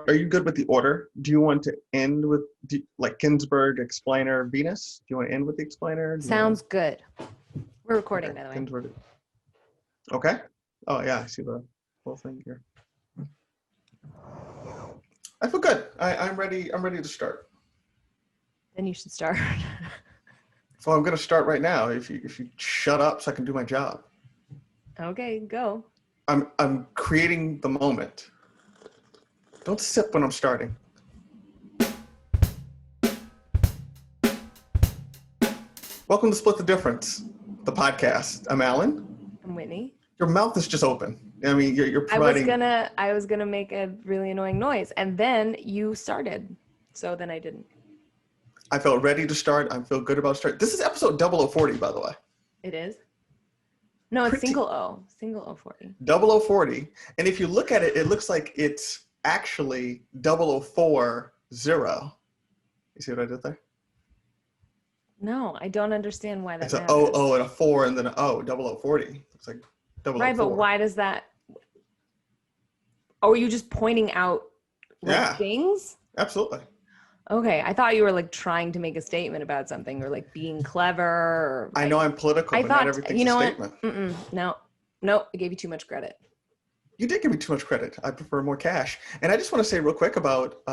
are you good with the order? Do you want to end with like Ginsburg, Explainer, Venus? Do you want to end with the Explainer? Sounds good. We're recording, by the way. Ginsburg. Okay. Oh yeah, I see the whole thing here. I feel good. I'm ready. I'm ready to start. Then you should start. So I'm going to start right now. If you shut up, so I can do my job. Okay, go. I'm creating the moment. Don't sip when I'm starting. Welcome to Split the Difference, the podcast. I'm Allen. I'm Whitney. Your mouth is just open. I mean, you're providing. I was gonna make a really annoying noise, and then you started. So then I didn't. I felt ready to start. I feel good about start. This is episode 0040, by the way. It is? No, it's single O 40. 0040. And if you look at it, it looks like it's actually 0040. You see what I did there? No, I don't understand why that it's matters. It's an O and a 4 and then an O, 0040. It's like 0040. Right, but why does that? Oh, are you just pointing out things? Absolutely. Okay, I thought you were like trying to make a statement about something or like being clever. Or, I know I'm political, but not everything's a statement. No, I gave you too much credit. You did give me too much credit. I prefer more cash. And I just want to say real quick about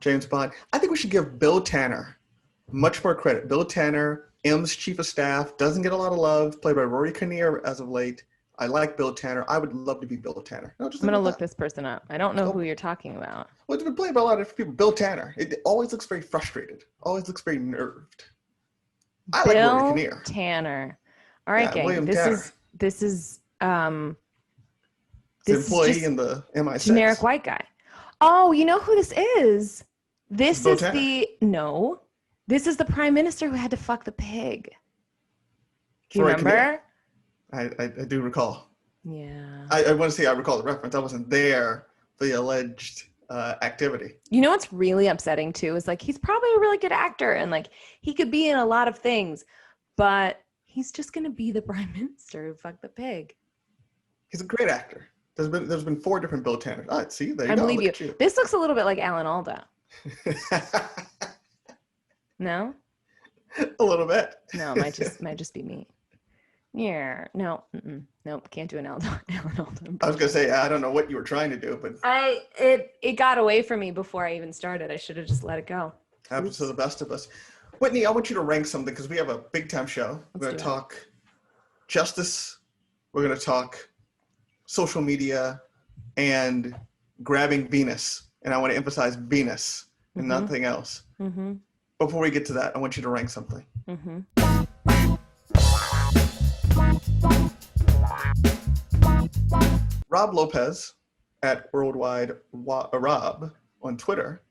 James Bond. I think we should give Bill Tanner much more credit. Bill Tanner, M's chief of staff, doesn't get a lot of love, played by Rory Kinnear as of late. I like Bill Tanner. I would love to be Bill Tanner. I'm going to look this person up. I don't know who you're talking about. Well, it's been played by a lot of people. Bill Tanner. It always looks very frustrated. Always looks very nerved. I like Rory Kinnear. Tanner. All right, gang. William Tanner. This is the employee in the MI6. Generic white guy. Oh, you know who this is? This is This is the prime minister who had to fuck the pig. Do you remember? I do recall. Yeah. I want to say I recall the reference. I wasn't there for the alleged activity. You know what's really upsetting too is like he's probably a really good actor and like he could be in a lot of things, but he's just gonna be the prime minister who fucked the pig. He's a great actor. There's been 4 different Bill Tanners. Oh, see, there you go. I believe you. This looks a little bit like Alan Alda. No? A little bit. No, might just be me. Yeah, no, nope, can't do an Alan Alda. I was gonna say I don't know what you were trying to do, but it got away from me before I even started. I should have just let it go. Happens to the best of us. Whitney, I want you to rank something because we have a big time show. We're gonna talk justice. We're gonna talk social media and grabbing Venus, and I want to emphasize Venus and nothing else. Mm-hmm. Before we get to that, I want you to rank something. Mm-hmm. Rob Lopez at Worldwide Rob on Twitter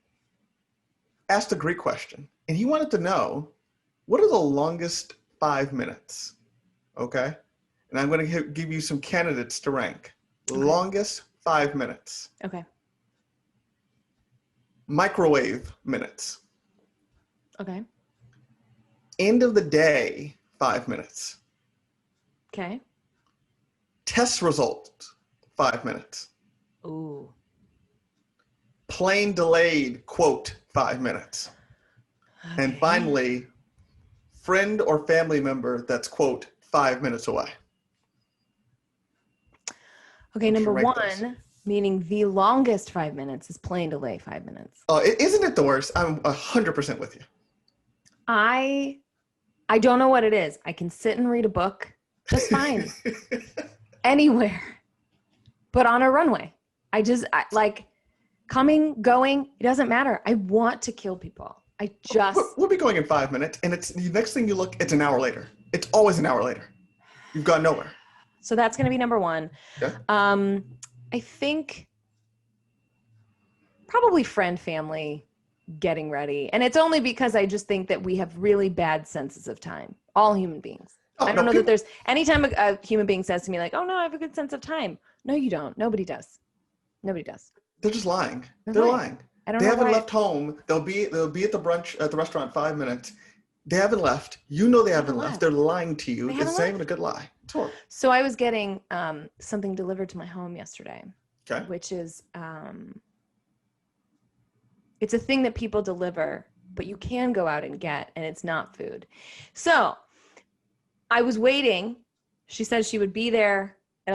asked a great question, and he wanted to know what are the longest 5 minutes? Okay, and I'm going to give you some candidates to rank. Okay. Longest 5 minutes. Okay. Microwave minutes. Okay. End of the day 5 minutes. Okay. Test result 5 minutes. Ooh. Plane delayed quote 5 minutes. Okay. And finally, friend or family member that's quote 5 minutes away. Okay, number 1, meaning the longest 5 minutes is plane delay 5 minutes. Oh, isn't it the worst? I'm 100% with you. I don't know what it is. I can sit and read a book just fine. Anywhere. But on a runway. I like coming, going, it doesn't matter. I want to kill people. We'll be going in 5 minutes, and it's the next thing you look, it's an hour later. It's always an hour later. You've gone nowhere. So that's going to be number 1. Yeah. I think probably friend, family, getting ready. And it's only because I just think that we have really bad senses of time. All human beings. I don't know that there's anytime a human being says to me like, oh no, I have a good sense of time. No, you don't. Nobody does. Nobody does. They're just lying. They're lying. They haven't left home. They'll be at the brunch at the restaurant 5 minutes. They haven't left. You know they haven't left. They're lying to you. It's not even a good lie. It's horrible. So I was getting something delivered to my home yesterday. Okay. Which is It's a thing that people deliver, but you can go out and get, and it's not food. So I was waiting. She said she would be there at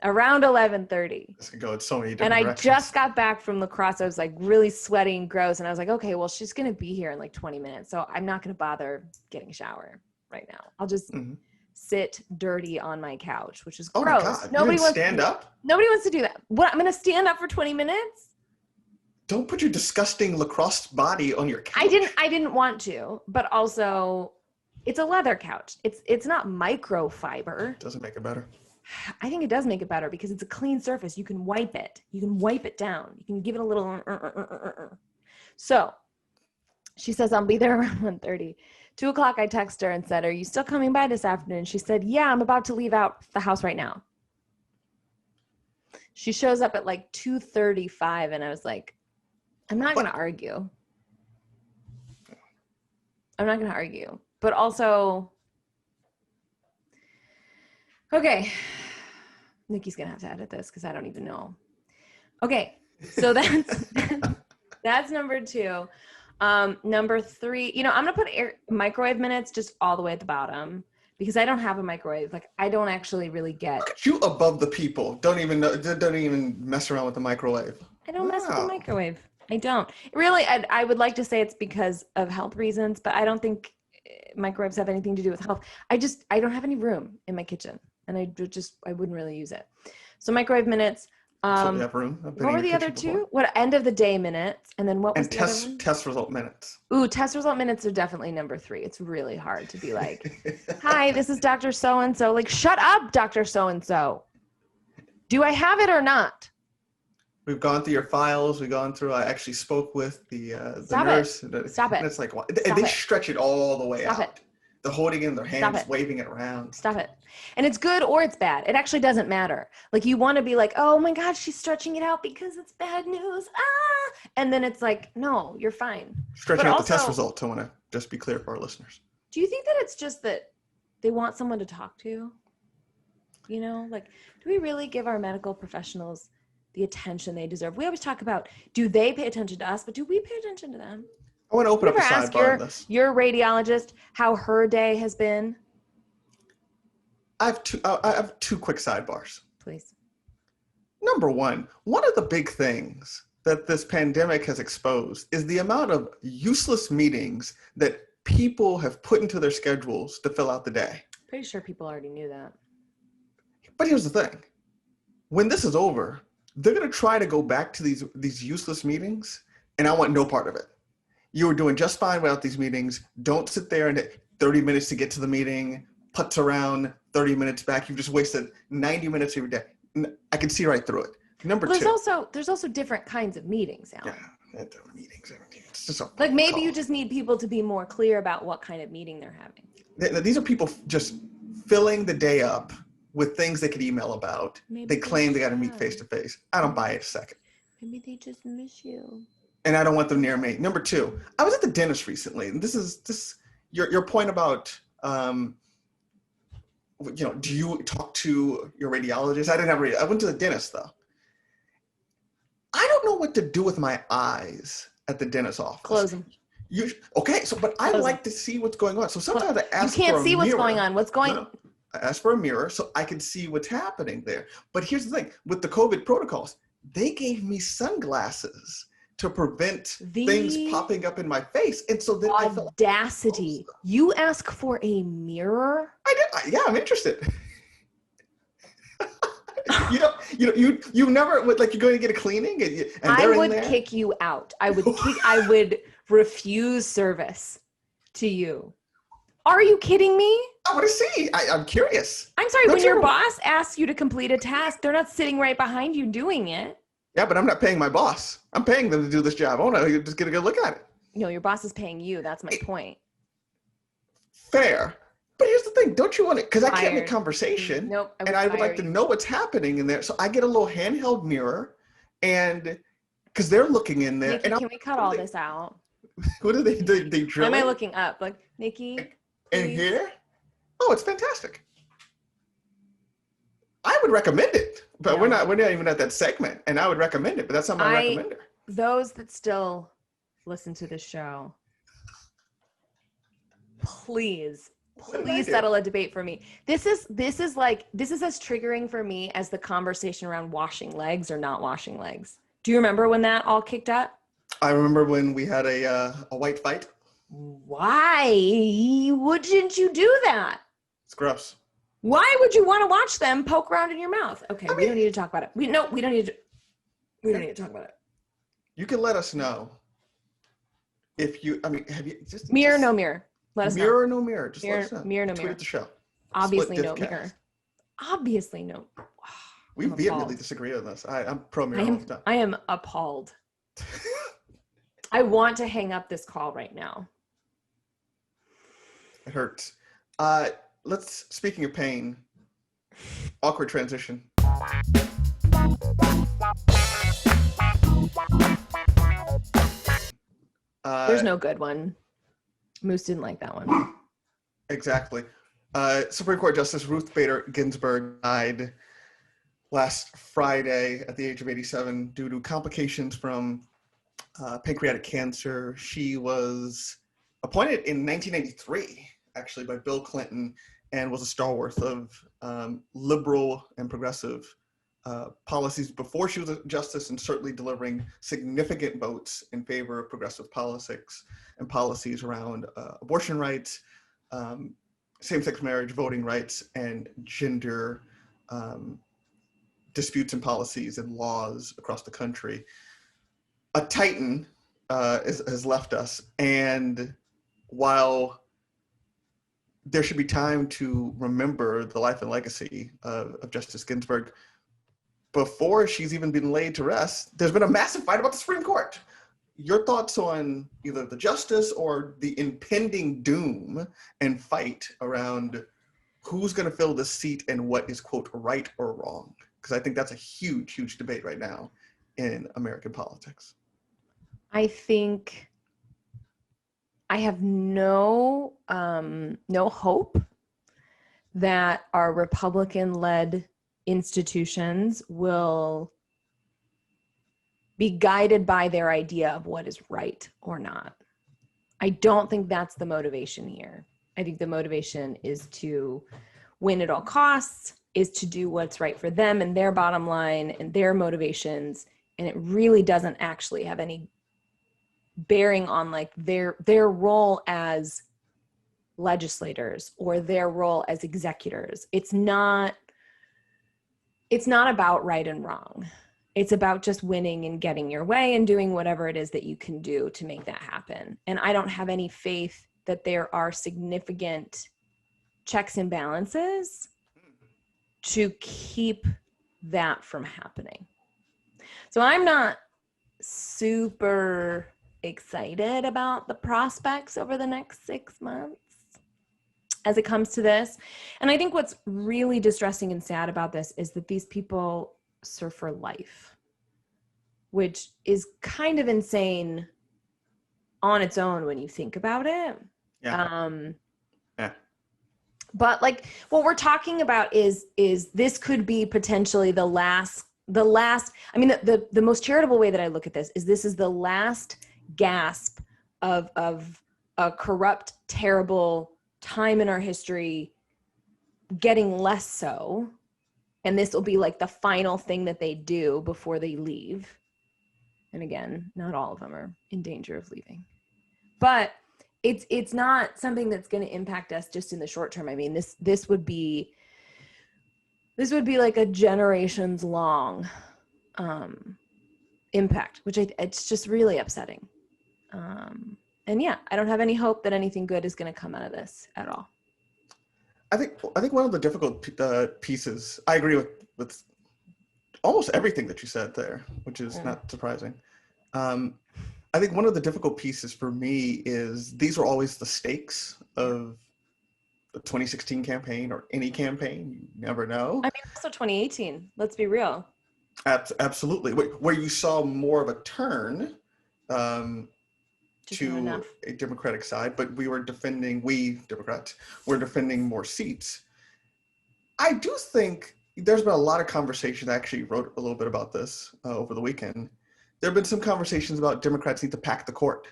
around 11:30. This could go in so many And different I directions. just got back from lacrosse. I was like really sweaty and gross. And I was like, okay, well, she's going to be here in like 20 minutes. So I'm not going to bother getting a shower right now. I'll just sit dirty on my couch, which is gross. Oh my God. Nobody wants stand up? Nobody wants to do that. What? I'm going to stand up for 20 minutes? Don't put your disgusting lacrosse body on your couch. I didn't want to, but also it's a leather couch. It's not microfiber. Doesn't make it better. I think it does make it better because it's a clean surface. You can wipe it. You can wipe it down. You can give it a little. So she says, I'll be there around 1:30. 2 o'clock, I text her and said, are you still coming by this afternoon? She said, yeah, I'm about to leave out the house right now. She shows up at like 2:35 and I was like, I'm not going to argue. I'm not going to argue. But also, okay, Nikki's going to have to edit this because I don't even know. Okay, so that's number 2. Number 3, I'm going to put microwave minutes just all the way at the bottom because I don't have a microwave. Like, I don't actually really get. Look at you above the people. Don't even mess around with the microwave. I don't mess with the microwave. I don't. Really, I would like to say it's because of health reasons, but I don't think microwaves have anything to do with health. I don't have any room in my kitchen, and I wouldn't really use it. So microwave minutes. So we have room. What were the other 2? What end of the day minutes, and then what was the other one? Test result minutes. Ooh, test result minutes are definitely number 3. It's really hard to be like, hi, this is Dr. So-and-so. Like, shut up, Dr. So-and-so. Do I have it or not? We've gone through your files. We've gone through. I actually spoke with the Stop nurse. Stop it. And it's like, Stop they it. stretch it all the way Stop out. it. They're holding it in their hands, it. waving it around. Stop it. And it's good or it's bad. It actually doesn't matter. Like, you want to be like, oh my God, she's stretching it out because it's bad news. Ah. And then it's like, no, you're fine. Stretching out the test results. I want to just be clear for our listeners. Do you think that it's just that they want someone to talk to? Like, do we really give our medical professionals the attention they deserve? We always talk about, do they pay attention to us, but do we pay attention to them? I want to open up a sidebar on this. Your radiologist how her day has been? I have two quick sidebars. Please. Number one of the big things that this pandemic has exposed is the amount of useless meetings that people have put into their schedules to fill out the day. Pretty sure people already knew that. But here's the thing. When this is over, they're going to try to go back to these useless meetings, and I want no part of it. You were doing just fine without these meetings. Don't sit there and 30 minutes to get to the meeting, putz around 30 minutes back. You've just wasted 90 minutes of your day. I can see right through it. Number 2. There's also different kinds of meetings, Alan. Yeah, meetings. It's just like maybe you just need people to be more clear about what kind of meeting they're having. These are people just filling the day up with things they could email about. Maybe they claim they got to meet face to face. I don't buy it a second. Maybe they just miss you. And I don't want them near me. Number 2, I was at the dentist recently, and this is your point about, do you talk to your radiologist? I went to the dentist though. I don't know what to do with my eyes at the dentist's office. Close them. But I like to see what's going on. So sometimes I ask for a mirror. You can't see what's going on. What's going on? I asked for a mirror so I could see what's happening there. But here's the thing, with the COVID protocols, they gave me sunglasses to prevent things popping up in my face. And so then audacity. You ask for a mirror? Yeah, I'm interested. you never would, like, you're going to get a cleaning and I would kick you out. I would refuse service to you. Are you kidding me? I want to see. I'm curious. I'm sorry, when your boss asks you to complete a task, they're not sitting right behind you doing it. Yeah, but I'm not paying my boss. I'm paying them to do this job. I want to just get a good look at it. No, your boss is paying you. That's my point. Fair. But here's the thing. Don't you want it? Because I can't make conversation. Nope. And I would like to know what's happening in there. So I get a little handheld mirror, and because they're looking in there. Nikki, can we cut all this out? What do they drill? Why am I looking up? Like, Nikki? In here? Oh, it's fantastic. I would recommend it, but we're not even at that segment, and I would recommend it, but that's not my recommender. Those that still listen to this show, please What did I do? settle a debate for me. This is as triggering for me as the conversation around washing legs or not washing legs. Do you remember when that all kicked up? I remember when we had a white fight. Why wouldn't you do that? It's gross. Why would you want to watch them poke around in your mouth? Okay, we don't need to talk about it. We don't need to talk about it. You can let us know if you. I mean, have you just mirror no mirror? Let us know. Mirror no mirror. Just mirror, let us know. mirror no Tweet mirror. at the show. Obviously Split no Diff mirror. Cast. Obviously no. We I'm vehemently appalled. disagree on this. I'm pro mirror all the time. I am appalled. I want to hang up this call right now. It hurts. Speaking of pain, awkward transition. There's no good one. Moose didn't like that one. Exactly. Supreme Court Justice Ruth Bader Ginsburg died last Friday at the age of 87 due to complications from pancreatic cancer. She was appointed in 1993, actually, by Bill Clinton, and was a stalwart of liberal and progressive policies before she was a justice, and certainly delivering significant votes in favor of progressive politics and policies around abortion rights, same-sex marriage, voting rights, and gender disputes and policies and laws across the country. A titan has left us, and while there should be time to remember the life and legacy of Justice Ginsburg, before she's even been laid to rest, there's been a massive fight about the Supreme Court. Your thoughts on either the justice or the impending doom and fight around who's going to fill this seat and what is, quote, right or wrong? Because I think that's a huge, huge debate right now in American politics. I think I have no hope that our Republican-led institutions will be guided by their idea of what is right or not. I don't think that's the motivation here. I think the motivation is to win at all costs, is to do what's right for them and their bottom line and their motivations. And it really doesn't actually have any bearing on like their role as legislators or their role as executors. It's not about right and wrong. It's about just winning and getting your way and doing whatever it is that you can do to make that happen. And I don't have any faith that there are significant checks and balances to keep that from happening. So I'm not super excited about the prospects over the next 6 months as it comes to this. And I think what's really distressing and sad about this is that these people serve for life, which is kind of insane on its own when you think about it. Yeah. But like what we're talking about is this could be potentially the last, I mean, the most charitable way that I look at this is the last gasp of a corrupt, terrible time in our history getting less so. And this will be like the final thing that they do before they leave. And again, not all of them are in danger of leaving. But it's not something that's going to impact us just in the short term. I mean, this would be like a generations long impact, which it's just really upsetting. And yeah, I don't have any hope that anything good is going to come out of this at all. I think one of the difficult pieces, I agree with almost everything that you said there, which is not surprising. I think one of the difficult pieces for me is these are always the stakes of the 2016 campaign or any campaign. You never know. I mean, also 2018. Let's be real. Absolutely. Where you saw more of a turn to a Democratic side, but we Democrats were defending more seats. I do think there's been a lot of conversation. I actually wrote a little bit about this over the weekend. there have been some conversations about Democrats need to pack the court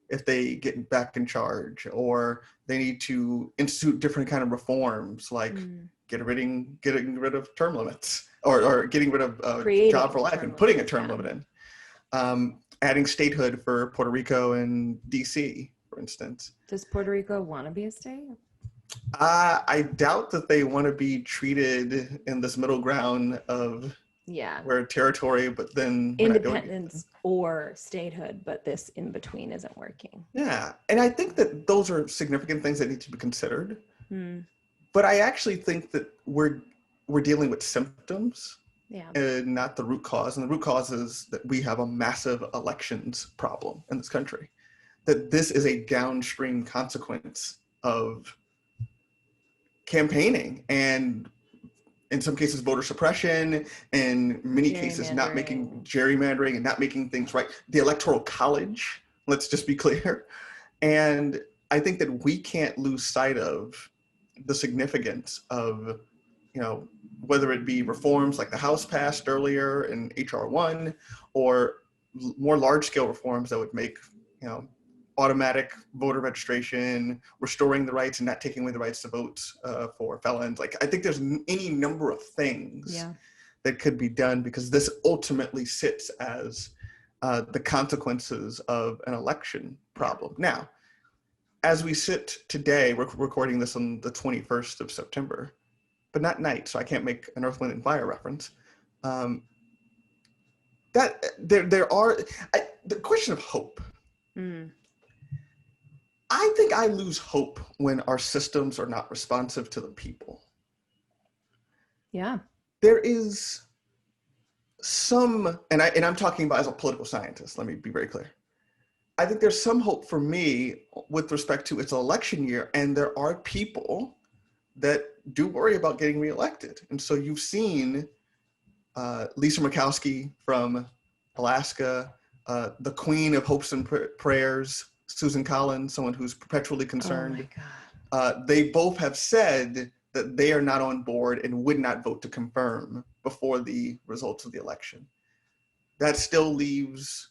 if they get back in charge, or they need to institute different kind of reforms, like getting rid of term limits, or getting rid of job for life and putting a term limit in. Adding statehood for Puerto Rico and DC, for instance. Does Puerto Rico want to be a state? I doubt that they want to be treated in this middle ground of we're a territory, but then independence or statehood, but this in between isn't working. Yeah, and I think that those are significant things that need to be considered. But I actually think that we're dealing with symptoms, and not the root cause. And the root cause is that we have a massive elections problem in this country. That this is a downstream consequence of campaigning, and in some cases voter suppression, in many cases not making gerrymandering and not making things right. The Electoral College, let's just be clear. And I think that we can't lose sight of the significance of, whether it be reforms like the House passed earlier in HR 1, or more large scale reforms that would make, automatic voter registration, restoring the rights and not taking away the rights to vote for felons. Like, I think there's any number of things that could be done, because this ultimately sits as the consequences of an election problem. Now, as we sit today, we're recording this on the 21st of September, but not night, so I can't make an Earth, Wind, and Fire reference. That there are the question of hope. I think I lose hope when our systems are not responsive to the people. Yeah. There is some, and I'm talking about as a political scientist, let me be very clear. I think there's some hope for me with respect to it's election year, and there are people that do worry about getting reelected. And so you've seen Lisa Murkowski from Alaska, the queen of hopes and prayers, Susan Collins, someone who's perpetually concerned. Oh my God. They both have said that they are not on board and would not vote to confirm before the results of the election. That still leaves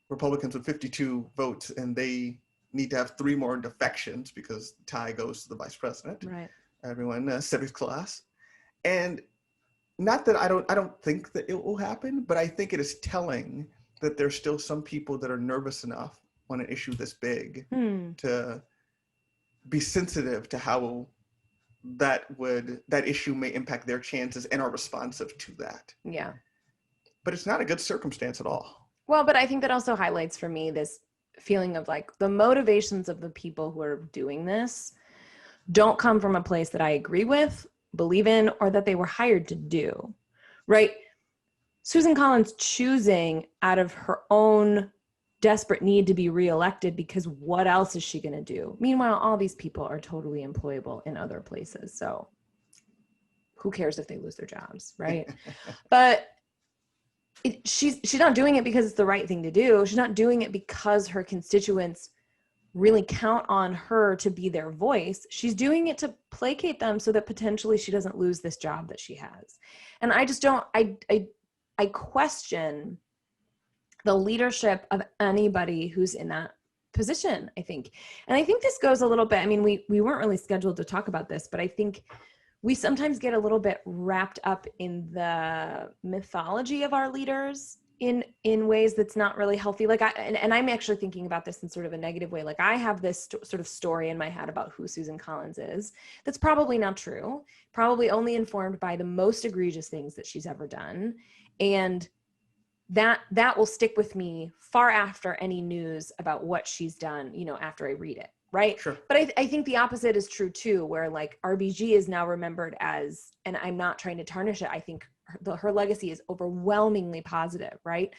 Republicans with 52 votes, and they need to have 3 more defections because the tie goes to the vice president. Right. Everyone, civics class. And not that I don't think that it will happen, but I think it is telling that there's still some people that are nervous enough on an issue this big to be sensitive to how that issue may impact their chances and are responsive to that. Yeah. But it's not a good circumstance at all. Well, but I think that also highlights for me this feeling of like the motivations of the people who are doing this don't come from a place that I agree with, believe in, or that they were hired to do, right? Susan Collins choosing out of her own desperate need to be reelected, because what else is she going to do? Meanwhile, all these people are totally employable in other places. So who cares if they lose their jobs, right? But she's not doing it because it's the right thing to do. She's not doing it because her constituents really count on her to be their voice. She's doing it to placate them so that potentially she doesn't lose this job that she has. And I just don't, I question the leadership of anybody who's in that position, I think. And I think this goes a little bit, I mean, we weren't really scheduled to talk about this, but I think we sometimes get a little bit wrapped up in the mythology of our leaders in ways that's not really healthy. Like and I'm actually thinking about this in sort of a negative way. Like I have this sort of story in my head about who Susan Collins is. That's probably not true, probably only informed by the most egregious things that she's ever done. And that will stick with me far after any news about what she's done, after I read it. Right. Sure. But I think the opposite is true too, where like RBG is now remembered as, and I'm not trying to tarnish it, I think her legacy is overwhelmingly positive. Right.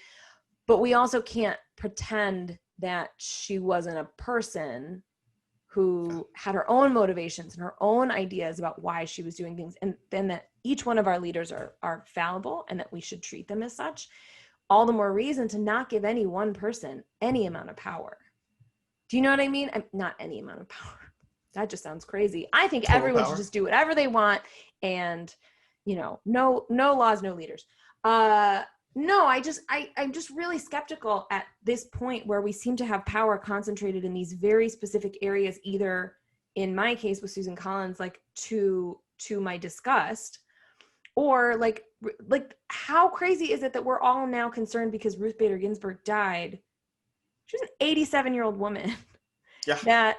But we also can't pretend that she wasn't a person who had her own motivations and her own ideas about why she was doing things. And then that each one of our leaders are fallible and that we should treat them as such. All the more reason to not give any one person any amount of power. Do you know what I mean? Not any amount of power. That just sounds crazy. I think Total everyone power. should just do whatever they want, and no laws, no leaders. But No, I'm just really skeptical at this point where we seem to have power concentrated in these very specific areas, either in my case with Susan Collins, like to my disgust, or like how crazy is it that we're all now concerned because Ruth Bader Ginsburg died? She was an 87-year-old woman that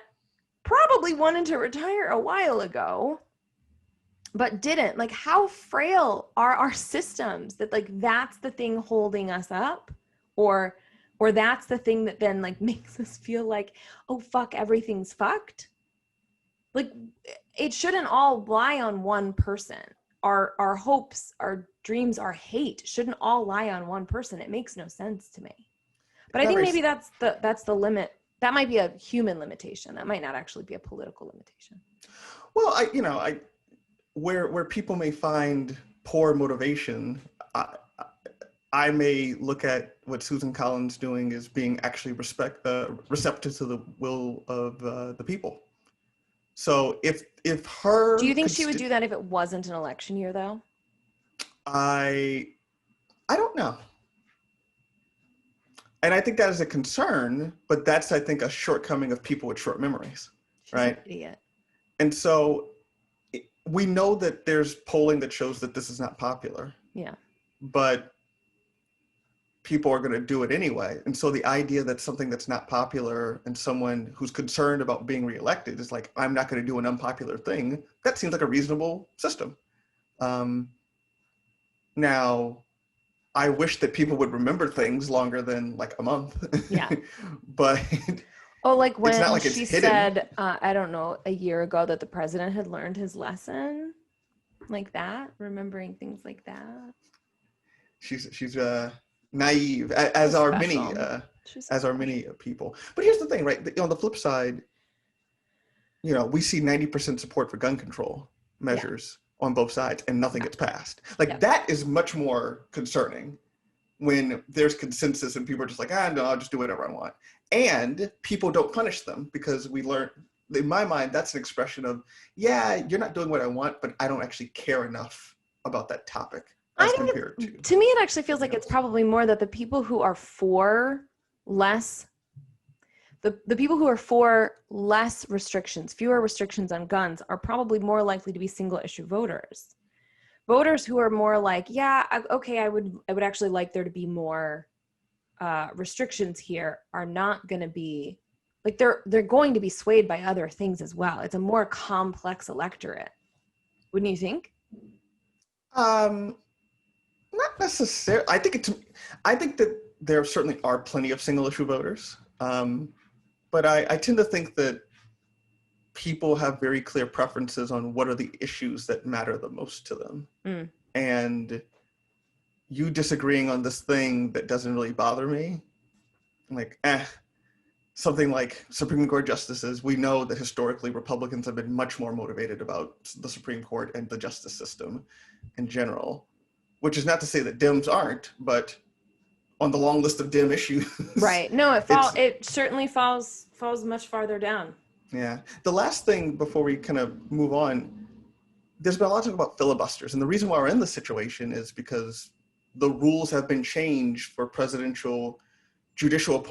probably wanted to retire a while ago, but didn't. Like, how frail are our systems that like that's the thing holding us up, or that's the thing that then like makes us feel like, oh fuck, everything's fucked. Like, it shouldn't all lie on one person. Our hopes, our dreams, our hate shouldn't all lie on one person. It makes no sense to me. But I think maybe that's the limit. That might be a human limitation. That might not actually be a political limitation. Well, where people may find poor motivation, I may look at what Susan Collins doing as being actually receptive to the will of the people. So if her, do you think she would do that if it wasn't an election year, though? I don't know. And I think that is a concern, but that's, I think, a shortcoming of people with short memories. She's right? An idiot. And so we know that there's polling that shows that this is not popular. Yeah. But people are going to do it anyway. And so the idea that something that's not popular and someone who's concerned about being reelected is like, I'm not going to do an unpopular thing, that seems like a reasonable system. Now, I wish that people would remember things longer than like a month. Yeah. But like when she said, I don't know, a year ago that the president had learned his lesson, like that, remembering things like that. She's naive, as are many people. But here's the thing, right? On the flip side, we see 90% support for gun control measures on both sides, and nothing gets passed. Like that is much more concerning when there's consensus and people are just like, no, I'll just do whatever I want. And people don't punish them because we learn, in my mind, that's an expression of, you're not doing what I want, but I don't actually care enough about that topic. To me, it actually feels like it's probably more that the people who are for less, the people who are for less restrictions, fewer restrictions on guns, are probably more likely to be single issue voters. Voters who are more like, I would actually like there to be more restrictions here, are not going to be like, they're going to be swayed by other things as well. It's a more complex electorate, wouldn't you think? Not necessarily. I think that there certainly are plenty of single issue voters, but I tend to think that people have very clear preferences on what are the issues that matter the most to them. And you disagreeing on this thing that doesn't really bother me, like, something like Supreme Court justices, we know that historically Republicans have been much more motivated about the Supreme Court and the justice system in general, which is not to say that Dems aren't, but on the long list of Dem issues. Right. No, it certainly falls much farther down. Yeah. The last thing before we kind of move on, there's been a lot of talk about filibusters. And the reason why we're in this situation is because the rules have been changed for presidential judicial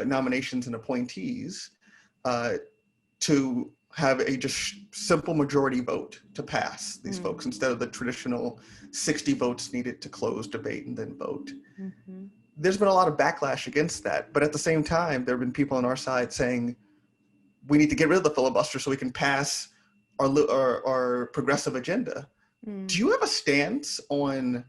nominations and appointees to have a just simple majority vote to pass these folks instead of the traditional 60 votes needed to close debate and then vote. Mm-hmm. There's been a lot of backlash against that. But at the same time, there have been people on our side saying, we need to get rid of the filibuster so we can pass our progressive agenda. Do you have a stance on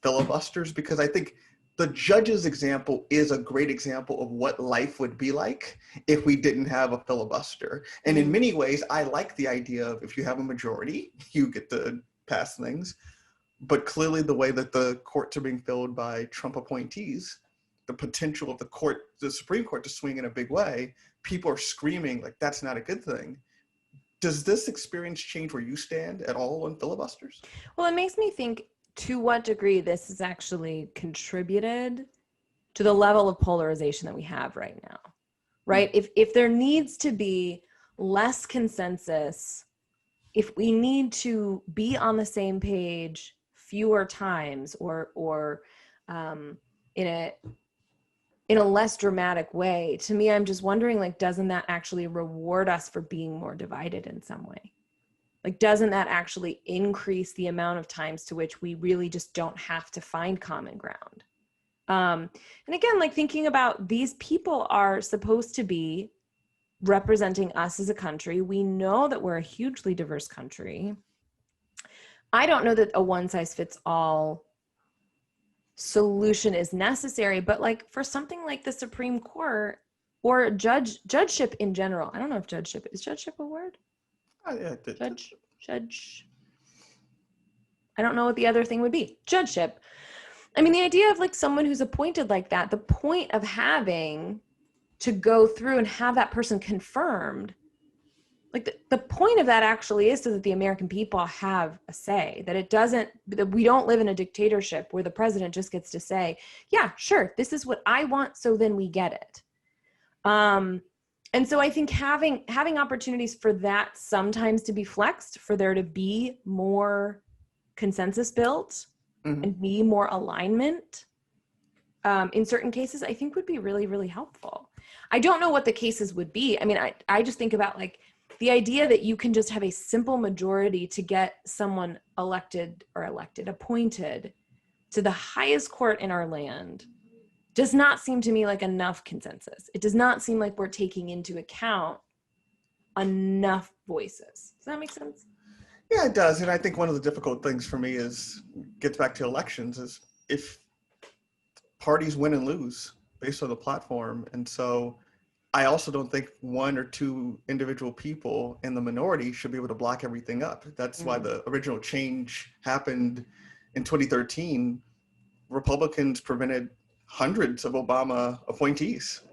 filibusters? Because I think the judge's example is a great example of what life would be like if we didn't have a filibuster. And in many ways, I like the idea of if you have a majority, you get to pass things. But clearly the way that the courts are being filled by Trump appointees, the potential of the Supreme Court to swing in a big way, people are screaming like that's not a good thing. Does this experience change where you stand at all on filibusters? Well, it makes me think to what degree this has actually contributed to the level of polarization that we have right now, right? If there needs to be less consensus, if we need to be on the same page fewer times or in a less dramatic way. To me, I'm just wondering, like, doesn't that actually reward us for being more divided in some way? Like, doesn't that actually increase the amount of times to which we really just don't have to find common ground? And again, like, thinking about these people are supposed to be representing us as a country. We know that we're a hugely diverse country. I don't know that a one size fits all solution is necessary, but like for something like the Supreme Court or judgeship in general, I don't know if judgeship is a word? Yeah, Judge. I don't know what the other thing would be. Judgeship. I mean, the idea of like someone who's appointed like that, the point of having to go through and have that person confirmed, like the point of that actually is so that the American people have a say, that we don't live in a dictatorship where the president just gets to say, yeah, sure, this is what I want, so then we get it. And so I think having opportunities for that sometimes to be flexed, for there to be more consensus built and be more alignment in certain cases, I think would be really, really helpful. I don't know what the cases would be. I mean, I just think about like the idea that you can just have a simple majority to get someone appointed to the highest court in our land does not seem to me like enough consensus. It does not seem like we're taking into account enough voices. Does that make sense? Yeah, it does. And I think one of the difficult things for me gets back to elections, is if parties win and lose based on the platform. And so I also don't think one or two individual people in the minority should be able to block everything up. That's why the original change happened in 2013. Republicans prevented hundreds of Obama appointees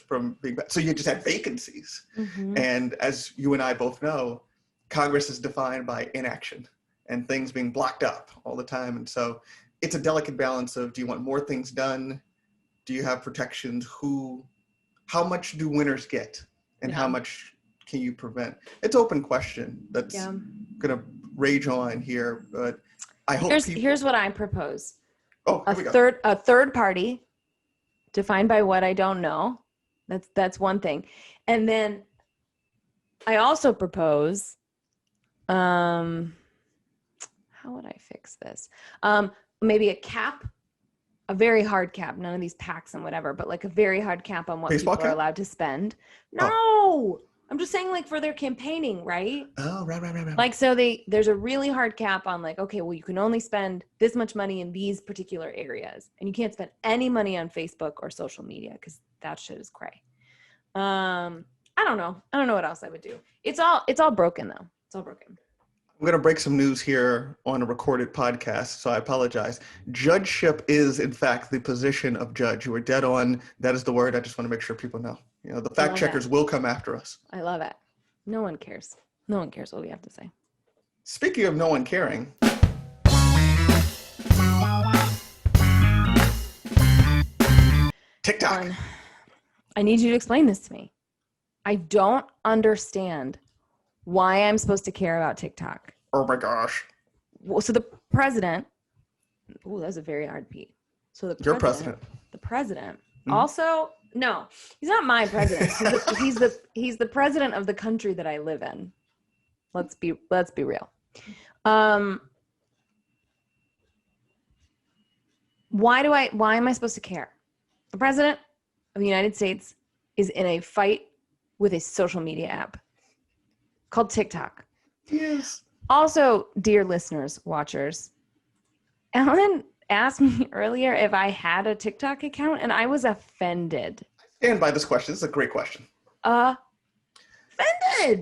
from being, so you just had vacancies. And as you and I both know, Congress is defined by inaction and things being blocked up all the time. And so it's a delicate balance of, do you want more things done? Do you have protections? How much do winners get? And how much can you prevent? It's an open question that's going to rage on here, but I hope here's what I propose. A third party defined by what I don't know. That's one thing. And then I also propose, how would I fix this? Maybe a cap, a very hard cap, none of these packs and whatever, but like a very hard cap on what baseball people cap? are allowed to spend. No, I'm just saying, like, for their campaigning, right? Oh, right. Like, so there's a really hard cap on like, okay, well, you can only spend this much money in these particular areas, and you can't spend any money on Facebook or social media because that shit is cray. I don't know what else I would do. It's all broken though. It's all broken. I'm going to break some news here on a recorded podcast, so I apologize. Judgeship is, in fact, the position of judge. You were dead on. That is the word. I just want to make sure people know. You know, the fact checkers will come after us. I love it. No one cares. No one cares what we have to say. Speaking of no one caring. TikTok. I need you to explain this to me. I don't understand why I'm supposed to care about TikTok. Oh my gosh. Well, so the president, that's a very hard P. So the president also, no, he's not my president. He's the president of the country that I live in. Let's be real. Why am I supposed to care? The president of the United States is in a fight with a social media app called TikTok. Yes. Also, dear listeners, watchers, Ellen asked me earlier if I had a TikTok account, and I was offended. I stand by this question. This is a great question. Offended.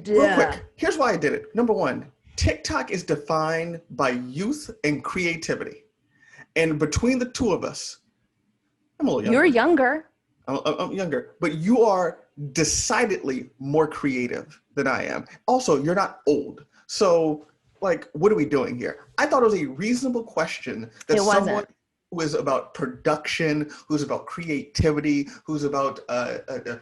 Real quick, here's why I did it. Number one, TikTok is defined by youth and creativity. And between the two of us, I'm a little younger. You're younger. I'm younger, but you are decidedly more creative than I am. Also, you're not old. So, like, what are we doing here? I thought it was a reasonable question that who is about production, who's about creativity, who's about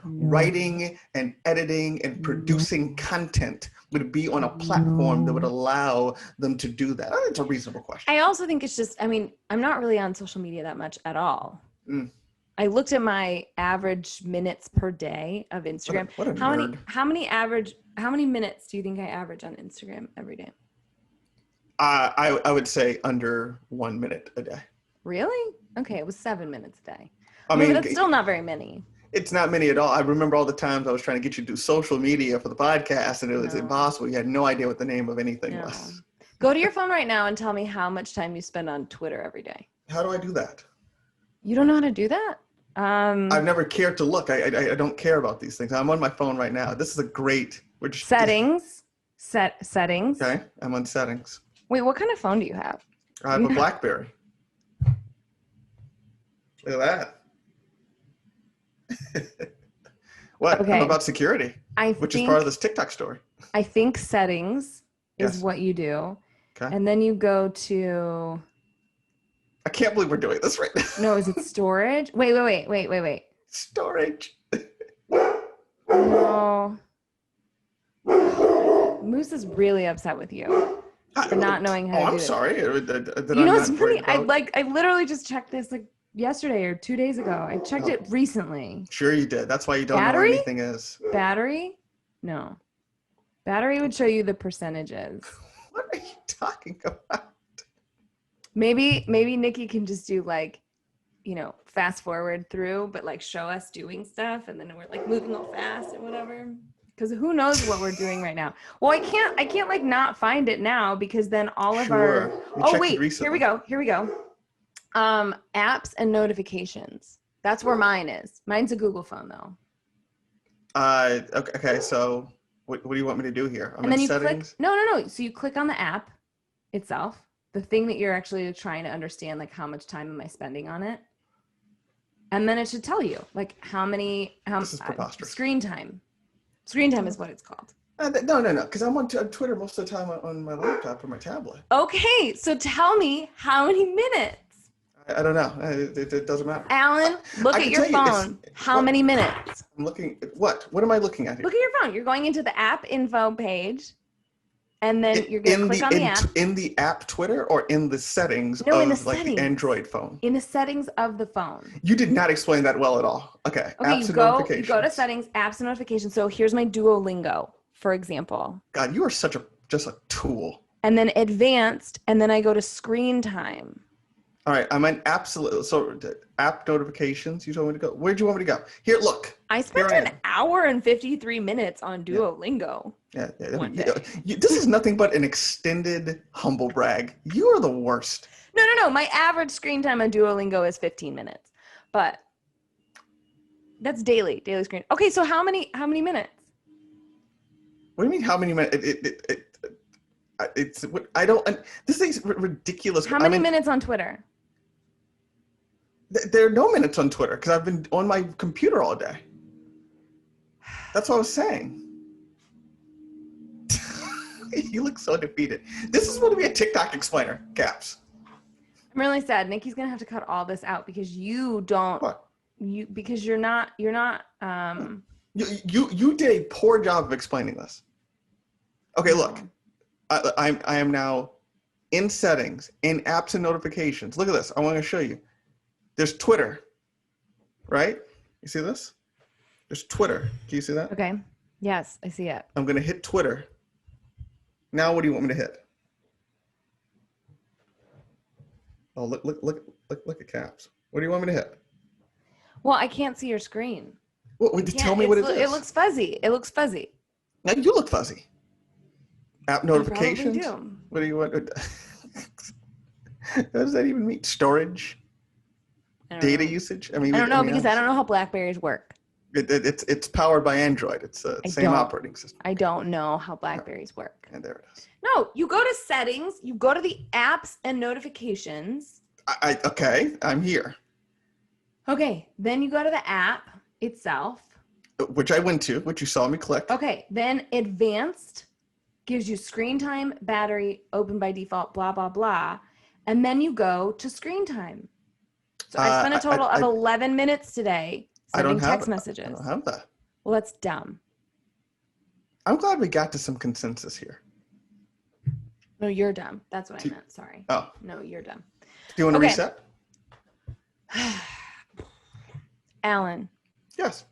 writing and editing and producing content would be on a platform that would allow them to do that? I think it's a reasonable question. I also think it's just, I mean, I'm not really on social media that much at all. I looked at my average minutes per day of Instagram. What a nerd. How many minutes do you think I average on Instagram every day? I would say under 1 minute a day. Really? Okay, it was 7 minutes a day. I mean, that's still not very many. It's not many at all. I remember all the times I was trying to get you to do social media for the podcast, and it was impossible. You had no idea what the name of anything was. Go to your phone right now and tell me how much time you spend on Twitter every day. How do I do that? You don't know how to do that? I've never cared to look. I don't care about these things. I'm on my phone right now. This is a great. Settings. Settings. Okay, I'm on settings. Wait, what kind of phone do you have? I have a BlackBerry. Look at that. What? Okay. I'm about security, which is part of this TikTok story. I think settings is what you do. Okay. And then you go to... I can't believe we're doing this right now. No, is it storage? Wait. Storage. No. Moose is really upset with you for not knowing how to do it. I'm sorry. You know, it's funny. I literally just checked this like yesterday or 2 days ago. I checked it recently. Sure you did. That's why you don't know where anything is. Battery? No. Battery would show you the percentages. What are you talking about? Maybe Nikki can just do like, you know, fast forward through, but like show us doing stuff, and then we're like moving all fast and whatever. Because who knows what we're doing right now? Well, I can't like not find it now, because then all of our. Oh wait, here we go. Apps and notifications. That's where mine is. Mine's a Google phone though. Okay. So what do you want me to do here? And then you settings? Click. No. So you click on the app itself, the thing that you're actually trying to understand, like how much time am I spending on it, and then it should tell you like this is preposterous. Screen time. Screen time is what it's called. No, because I'm on Twitter most of the time on my laptop or my tablet. Okay, so tell me how many minutes? I don't know. It doesn't matter. Alan, look at your phone. How many minutes? I'm looking at what? What am I looking at here? Look at your phone. You're going into the app info page, and then you're going to click on the app. In the app Twitter, or in the settings the Android phone? In the settings of the phone. You did not explain that well at all. Okay, apps and notifications. You go to settings, apps and notifications. So here's my Duolingo, for example. God, you are just a tool. And then advanced, and then I go to screen time. All right, I'm on app notifications. You told me to go. Where'd you want me to go? Here, look. I spent an hour and 53 minutes on Duolingo. Yeah. This is nothing but an extended humble brag. You are the worst. No. My average screen time on Duolingo is 15 minutes, but that's daily screen. Okay, so how many minutes? What do you mean? How many minutes? I don't. This is ridiculous. How many minutes on Twitter? There are no minutes on Twitter because I've been on my computer all day. That's what I was saying. You look so defeated. This is going to be a TikTok explainer, Caps. I'm really sad. Nikki's going to have to cut all this out because you don't. What? Because you're not. You did a poor job of explaining this. Okay, look. I am now in settings, in apps and notifications. Look at this. I want to show you. There's Twitter, right? You see this? There's Twitter. Can you see that? Okay. Yes, I see it. I'm going to hit Twitter. Now, what do you want me to hit? Oh, look at Caps. What do you want me to hit? Well, I can't see your screen. Well, tell me what it is. It looks fuzzy. Now, you look fuzzy. App notifications? What do you want? What does that even mean? Storage? Data usage? I don't know because I don't know how Blackberries work. It's powered by Android. It's the same operating system. I don't know how Blackberries work. And there it is. No, you go to settings, you go to the apps and notifications. Okay, I'm here. Okay, then you go to the app itself. Which I went to, which you saw me click. Okay, then advanced gives you screen time, battery, open by default, blah, blah, blah. And then you go to screen time. So I spent a total of 11 minutes today sending text messages. I don't have that. Well, that's dumb. I'm glad we got to some consensus here. No, you're dumb. That's what I meant. Sorry. Oh. No, you're dumb. Do you want to reset? Alan. Yes.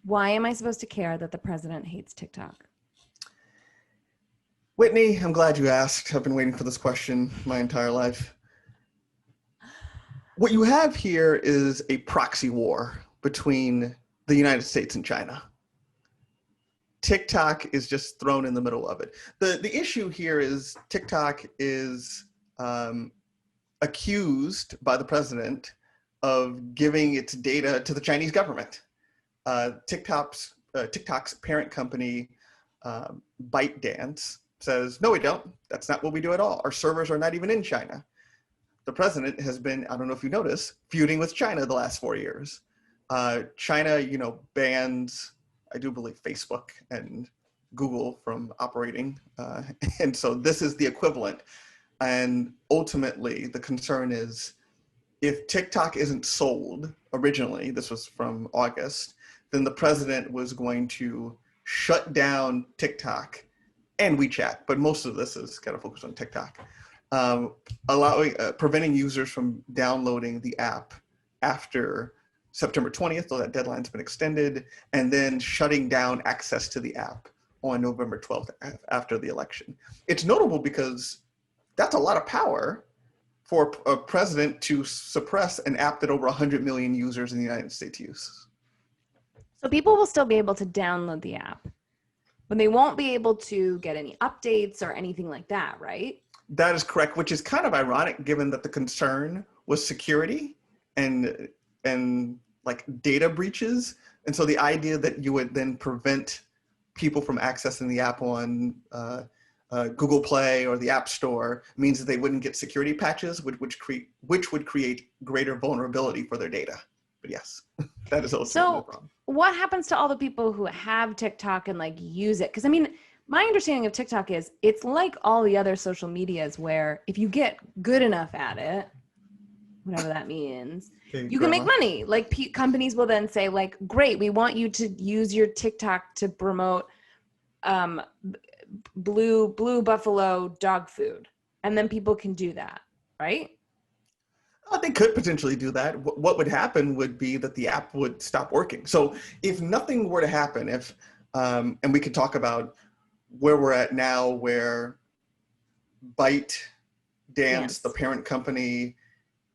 Why am I supposed to care that the president hates TikTok? Whitney, I'm glad you asked. I've been waiting for this question my entire life. What you have here is a proxy war between the United States and China. TikTok is just thrown in the middle of it. The issue here is TikTok is accused by the president of giving its data to the Chinese government. TikTok's parent company, ByteDance, says, no, we don't. That's not what we do at all. Our servers are not even in China. The president has been, I don't know if you noticed, feuding with China the last 4 years. China, bans, I do believe, Facebook and Google from operating. And so this is the equivalent. And ultimately, the concern is if TikTok isn't sold originally, this was from August, then the president was going to shut down TikTok and WeChat, but most of this is kind of focused on TikTok, preventing users from downloading the app after September 20th, though that deadline's been extended, and then shutting down access to the app on November 12th after the election. It's notable because that's a lot of power for a president to suppress an app that over 100 million users in the United States use. So people will still be able to download the app, but they won't be able to get any updates or anything like that, right? That is correct, which is kind of ironic given that the concern was security and like data breaches. And so the idea that you would then prevent people from accessing the app on Google Play or the App Store means that they wouldn't get security patches, which would create greater vulnerability for their data. But yes, that is also so no problem. What happens to all the people who have TikTok and like use it? Because I mean, my understanding of TikTok is it's like all the other social medias where if you get good enough at it, whatever that means, you can make money. Like companies will then say like, great, we want you to use your TikTok to promote blue buffalo dog food. And then people can do that, right? They could potentially do that. What would happen would be that the app would stop working. So if nothing were to happen, and we could talk about where we're at now, where ByteDance, the parent company,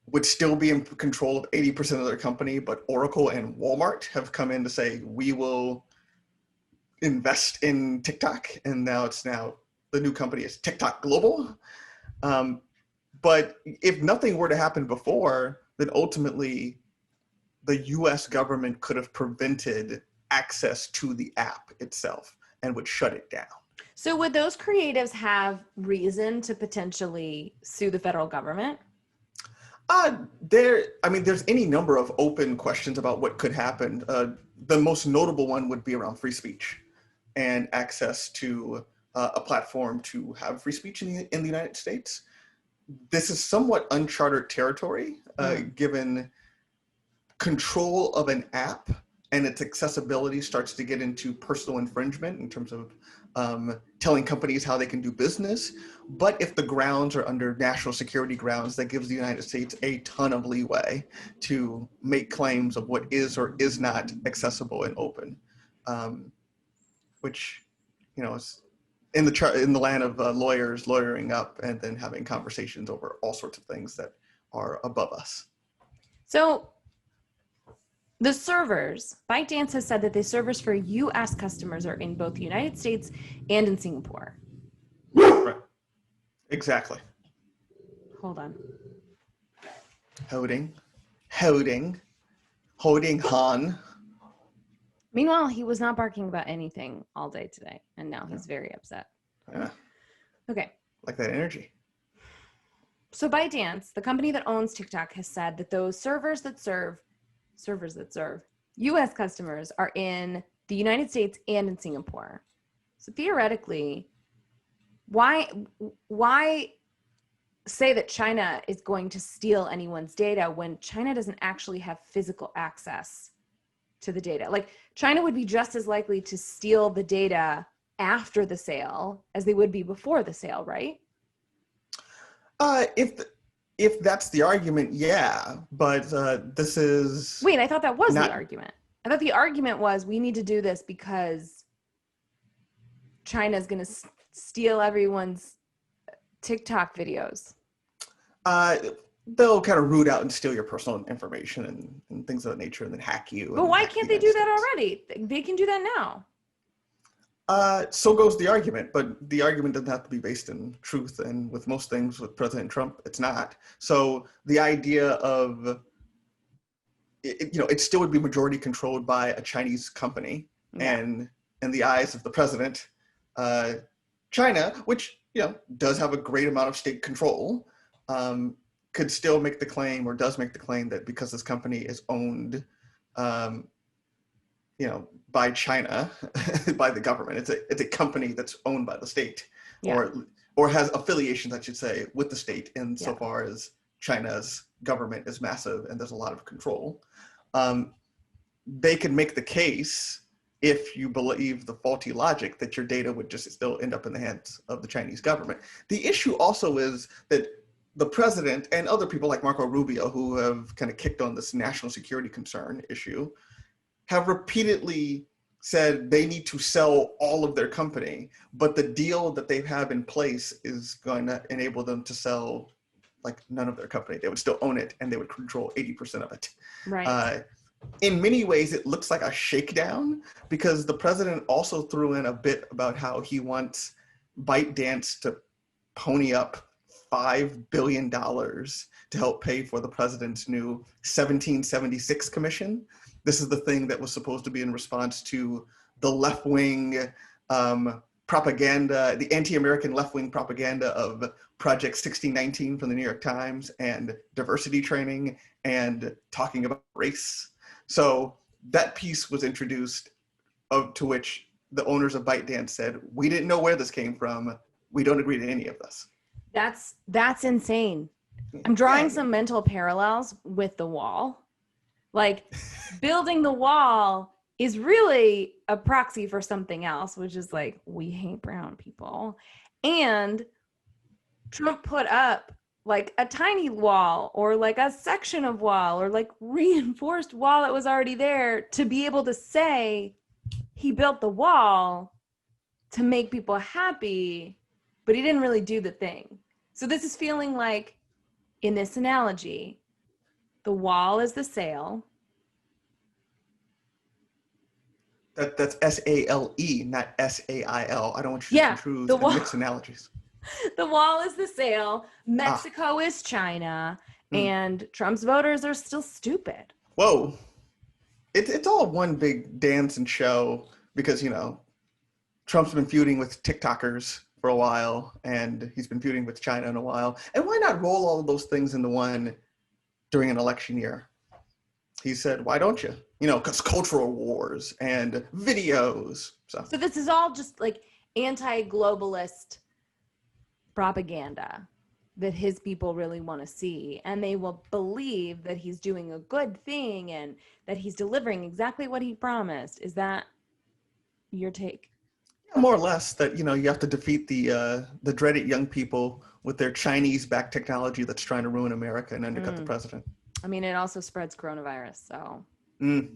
would still be in control of 80% of their company, but Oracle and Walmart have come in to say, we will invest in TikTok. And now the new company is TikTok Global. But if nothing were to happen before, then ultimately the US government could have prevented access to the app itself and would shut it down. So would those creatives have reason to potentially sue the federal government? There's any number of open questions about what could happen. The most notable one would be around free speech and access to a platform to have free speech in the United States. This is somewhat uncharted territory, given control of an app and its accessibility starts to get into personal infringement in terms of telling companies how they can do business. But if the grounds are under national security grounds, that gives the United States a ton of leeway to make claims of what is or is not accessible and open, which, is in the land of lawyers lawyering up and then having conversations over all sorts of things that are above us. So the servers, ByteDance has said that the servers for US customers are in both the United States and in Singapore. Right. Exactly. Hold on. Holding Han. Meanwhile, he was not barking about anything all day today, and now he's very upset. Yeah. Okay. Like that energy. So ByteDance, the company that owns TikTok, has said that those servers that serve US customers are in the United States and in Singapore. So theoretically, why say that China is going to steal anyone's data when China doesn't actually have physical access to the data. Like China would be just as likely to steal the data after the sale as they would be before the sale, right? If that's the argument, yeah. But this is Wait, I thought that was not the argument. I thought the argument was we need to do this because China's going to steal everyone's TikTok videos. They'll kind of root out and steal your personal information and things of that nature, and then hack you. But why can't they do that already? They can do that now. So goes the argument, but the argument doesn't have to be based in truth. And with most things with President Trump, it's not. So the idea of, it still would be majority controlled by a Chinese company. Yeah. And in the eyes of the president, China, which, does have a great amount of state control, could still make the claim, or does make the claim, that because this company is owned, by China, by the government, it's a company that's owned by the state, yeah. or has affiliations, I should say, with the state, insofar as China's government is massive and there's a lot of control. They could make the case, if you believe the faulty logic, that your data would just still end up in the hands of the Chinese government. The issue also is that the president and other people like Marco Rubio, who have kind of kicked on this national security concern issue, have repeatedly said they need to sell all of their company, but the deal that they have in place is going to enable them to sell like none of their company. They would still own it, and they would control 80% of it. Right. In many ways, it looks like a shakedown, because the president also threw in a bit about how he wants ByteDance to pony up $5 billion to help pay for the president's new 1776 commission. This is the thing that was supposed to be in response to the left-wing propaganda, the anti-American left-wing propaganda of Project 1619 from the New York Times, and diversity training, and talking about race. So that piece was introduced, to which the owners of ByteDance said, we didn't know where this came from. We don't agree to any of this. That's insane. I'm drawing some mental parallels with the wall. Like, building the wall is really a proxy for something else, which is like, we hate brown people. And Trump put up like a tiny wall, or like a section of wall, or like reinforced wall that was already there, to be able to say he built the wall to make people happy, but he didn't really do the thing. So this is feeling like, in this analogy, the wall is the sale. That's S-A-L-E, not S-A-I-L. I don't want you to confuse and mix analogies. The wall is the sale. Mexico is China. And Trump's voters are still stupid. Whoa. It's all one big dance and show, because, Trump's been feuding with TikTokers for a while, and he's been feuding with China in a while. And why not roll all of those things into one during an election year? He said, why don't you? Because cultural wars and videos. So this is all just like anti-globalist propaganda that his people really want to see. And they will believe that he's doing a good thing and that he's delivering exactly what he promised. Is that your take? Yeah, more or less, that, you have to defeat the dreaded young people with their Chinese-backed technology that's trying to ruin America and undercut the president. I mean, it also spreads coronavirus, so we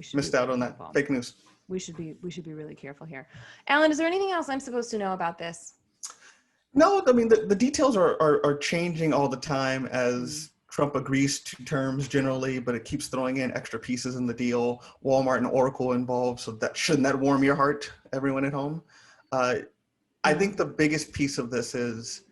should missed out on that. Fake news. We should be really careful here. Alan, is there anything else I'm supposed to know about this? No, I mean, the details are changing all the time as Trump agrees to terms generally, but it keeps throwing in extra pieces in the deal. Walmart and Oracle involved, so shouldn't that warm your heart, everyone at home? I think the biggest piece of this is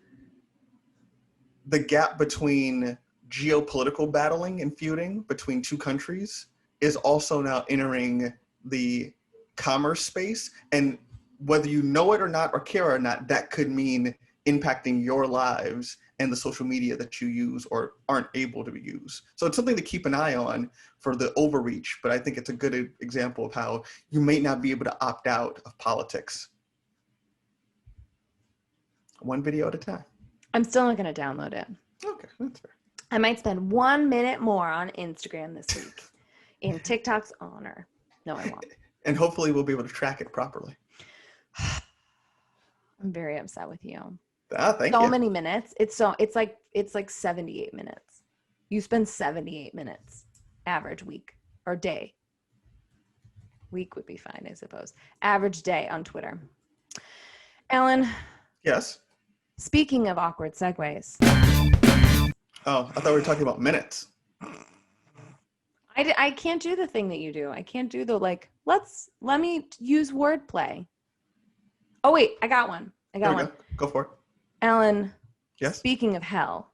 the gap between geopolitical battling and feuding between two countries is also now entering the commerce space. And whether you know it or not, or care or not, that could mean impacting your lives and the social media that you use or aren't able to use. So it's something to keep an eye on for the overreach, but I think it's a good example of how you may not be able to opt out of politics. One video at a time. I'm still not going to download it. Okay, that's fair. I might spend 1 minute more on Instagram this week in TikTok's honor. No, I won't. And hopefully we'll be able to track it properly. I'm very upset with you. Thank you. So many minutes. It's like 78 minutes. You spend 78 minutes average week or day. Week would be fine, I suppose. Average day on Twitter. Alan. Yes. Speaking of awkward segues. Oh, I thought we were talking about minutes. I can't do the thing that you do. I can't do the let me use wordplay. Oh wait, I got one. Go for it. Alan. Yes. Speaking of hell.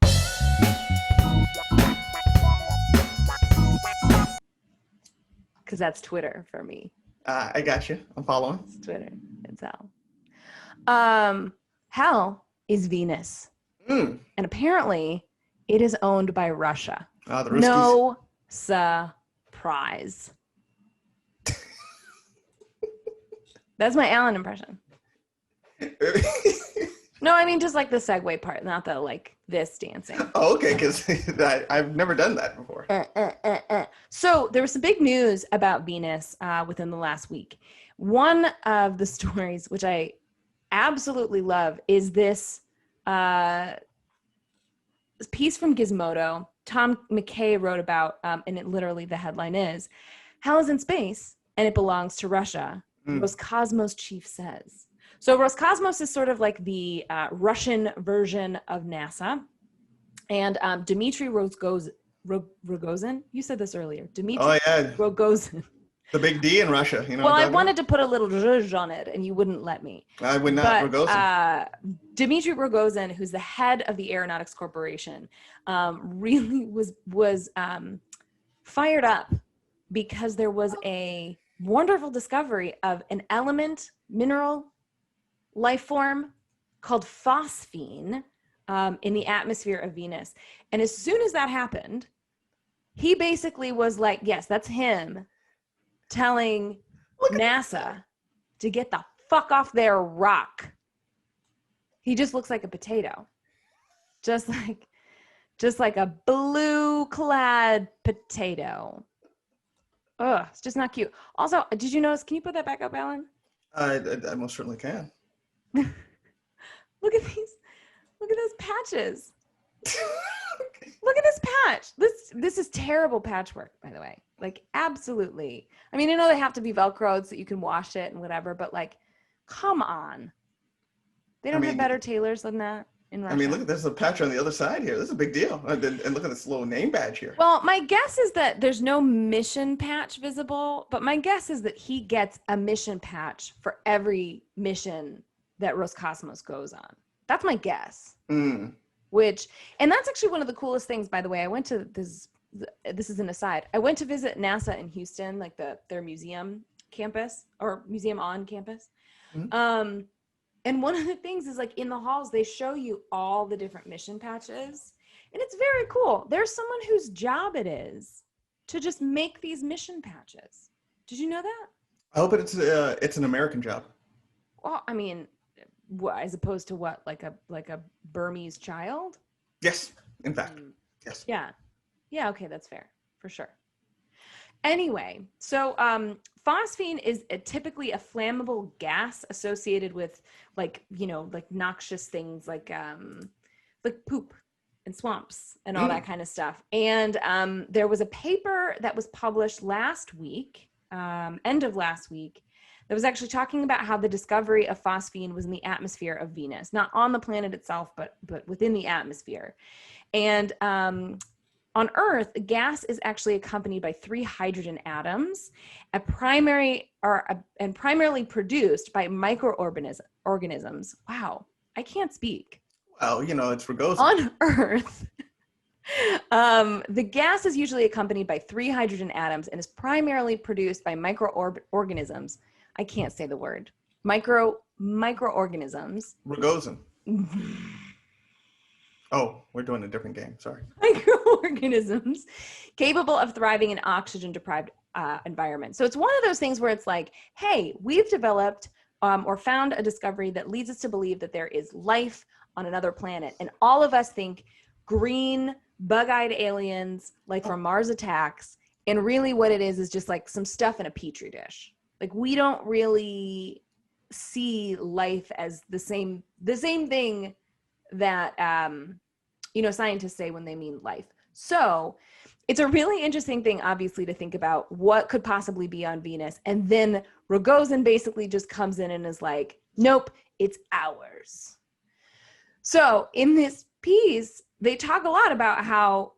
Because that's Twitter for me. I got you. I'm following. It's Twitter. It's hell. Hell is Venus. And apparently it is owned by Russia. The Ruskies. No surprise. That's my Alan impression. No, I mean just like the segue part, not the like this dancing. Oh, okay, because I've never done that before. So there was some big news about Venus within the last week. One of the stories, which I absolutely love, is this piece from Gizmodo. Tom McKay wrote about, and it literally, the headline is, "Hell is in space and it belongs to Russia," Roscosmos chief says. So Roscosmos is sort of like the Russian version of NASA. And Dmitry Rogozin, you said this earlier. Dmitry Rogozin. The big D in Russia, you know. Well, I wanted to put a little zhuzh on it, and you wouldn't let me. I would not. Rogozin. Dmitry Rogozin, who's the head of the Aeronautics Corporation, really was fired up because there was a wonderful discovery of an element, mineral, life form called phosphine in the atmosphere of Venus. And as soon as that happened, he basically was like, yes, that's him telling NASA to get the fuck off their rock. He just looks like a potato. Just like a blue clad potato. Ugh, it's just not cute. Also, did you notice, can you put that back up, Alan? I most certainly can. Look at those patches. Look at this patch. This is terrible patchwork, by the way. Like, absolutely. I mean, I know they have to be Velcroed so that you can wash it and whatever, but like, come on. They don't have better tailors than that in Russia. I mean, look, there's a patch on the other side here. This is a big deal. And look at this little name badge here. Well, my guess is that there's no mission patch visible, but my guess is that he gets a mission patch for every mission that Roscosmos goes on. That's my guess. And that's actually one of the coolest things, by the way. I went to this is an aside. I went to visit NASA in Houston, like their museum campus or museum on campus. And one of the things is like in the halls, they show you all the different mission patches, and it's very cool. There's someone whose job it is to just make these mission patches. Did you know that? I hope it's an American job. Well, I mean, as opposed to what, like a Burmese child? Yes, in fact, yes. Yeah. Okay, that's fair for sure. Anyway, so phosphine is typically a flammable gas associated with like noxious things like poop and swamps and all that kind of stuff. And there was a paper that was published last week, end of last week, that was actually talking about how the discovery of phosphine was in the atmosphere of Venus, not on the planet itself, but within the atmosphere. And on Earth, gas is actually accompanied by 3 hydrogen atoms, and primarily produced by microorganisms. Wow, I can't speak. Well, it's Rogozin. On Earth, the gas is usually accompanied by 3 hydrogen atoms and is primarily produced by microorganisms. I can't say the word. Microorganisms. Rogozin. Oh, we're doing a different game. Sorry. Microorganisms capable of thriving in oxygen-deprived environments. So it's one of those things where it's like, hey, we've developed or found a discovery that leads us to believe that there is life on another planet. And all of us think green, bug-eyed aliens, like from Mars Attacks. And really what it is just like some stuff in a petri dish. Like we don't really see life as the same thing that, scientists say when they mean life. So it's a really interesting thing, obviously, to think about what could possibly be on Venus. And then Rogozin basically just comes in and is like, nope, it's ours. So in this piece, they talk a lot about how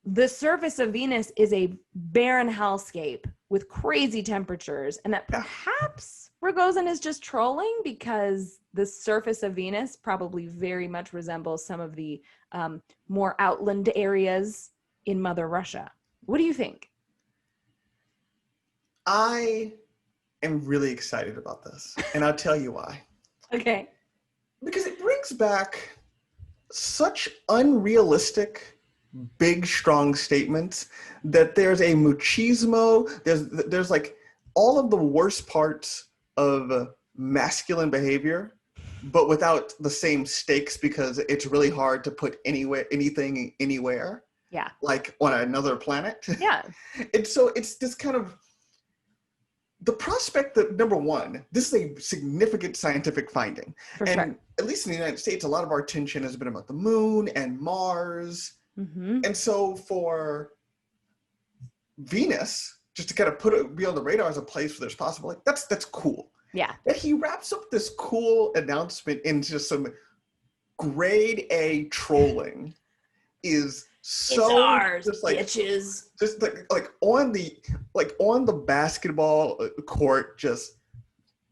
the surface of Venus is a barren hellscape with crazy temperatures, and that perhaps Rogozin is just trolling because the surface of Venus probably very much resembles some of the more outland areas in Mother Russia. What do you think? I am really excited about this, and I'll tell you why. Okay. Because it brings back such unrealistic, big, strong statements that there's a machismo, there's like all of the worst parts of masculine behavior, but without the same stakes because it's really hard to put anything anywhere. Yeah. Like on another planet. Yeah. And so it's this kind of the prospect that, number one, this is a significant scientific finding. For and sure. At least in the United States, a lot of our attention has been about the moon and Mars. Mm-hmm. And so for Venus, just to kind of be on the radar as a place where there's possible, like that's cool. Yeah. That he wraps up this cool announcement into some grade A trolling is so it's ours, just like bitches. just like on the basketball court, just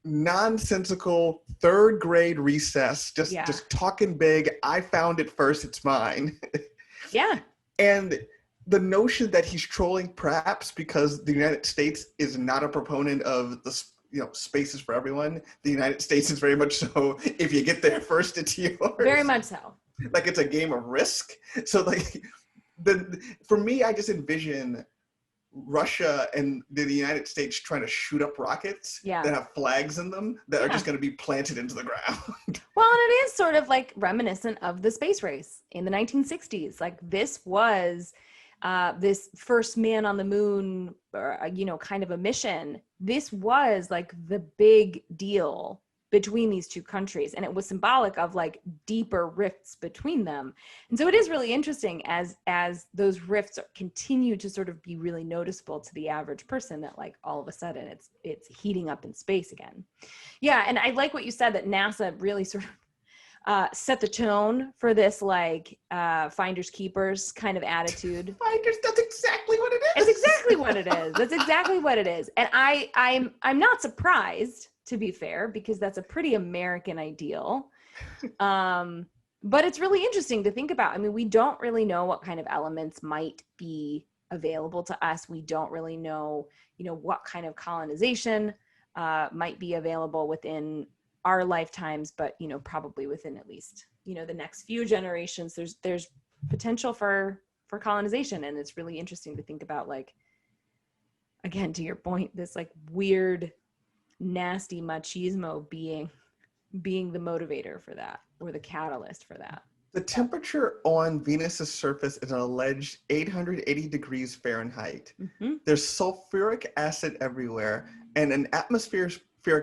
nonsensical third grade recess, just talking big. I found it first, it's mine. Yeah. And the notion that he's trolling perhaps because the United States is not a proponent of the spaces for everyone. The United States is very much so, if you get there first, it's yours. Very much so. Like it's a game of risk. So like for me, I just envision Russia and the United States trying to shoot up rockets that have flags in them that are just going to be planted into the ground. Well, and it is sort of like reminiscent of the space race in the 1960s. Like this was this first man on the moon, kind of a mission. This was like the big deal between these two countries, and it was symbolic of like deeper rifts between them. And so it is really interesting as those rifts continue to sort of be really noticeable to the average person, that like all of a sudden it's heating up in space again. Yeah. And I like what you said, that NASA really sort of set the tone for this like finders keepers kind of attitude. Finders, that's exactly what it is. It's exactly what it is. That's exactly what it is. And I'm not surprised, to be fair, because that's a pretty American ideal. But it's really interesting to think about. I mean, we don't really know what kind of elements might be available to us. We don't really know, what kind of colonization might be available within our lifetimes, but, probably within at least, the next few generations, there's potential for colonization. And it's really interesting to think about, like, again, to your point, this like weird, nasty machismo being the motivator for that, or the catalyst for that. The temperature on Venus's surface is an alleged 880 degrees Fahrenheit. Mm-hmm. There's sulfuric acid everywhere and an atmospheric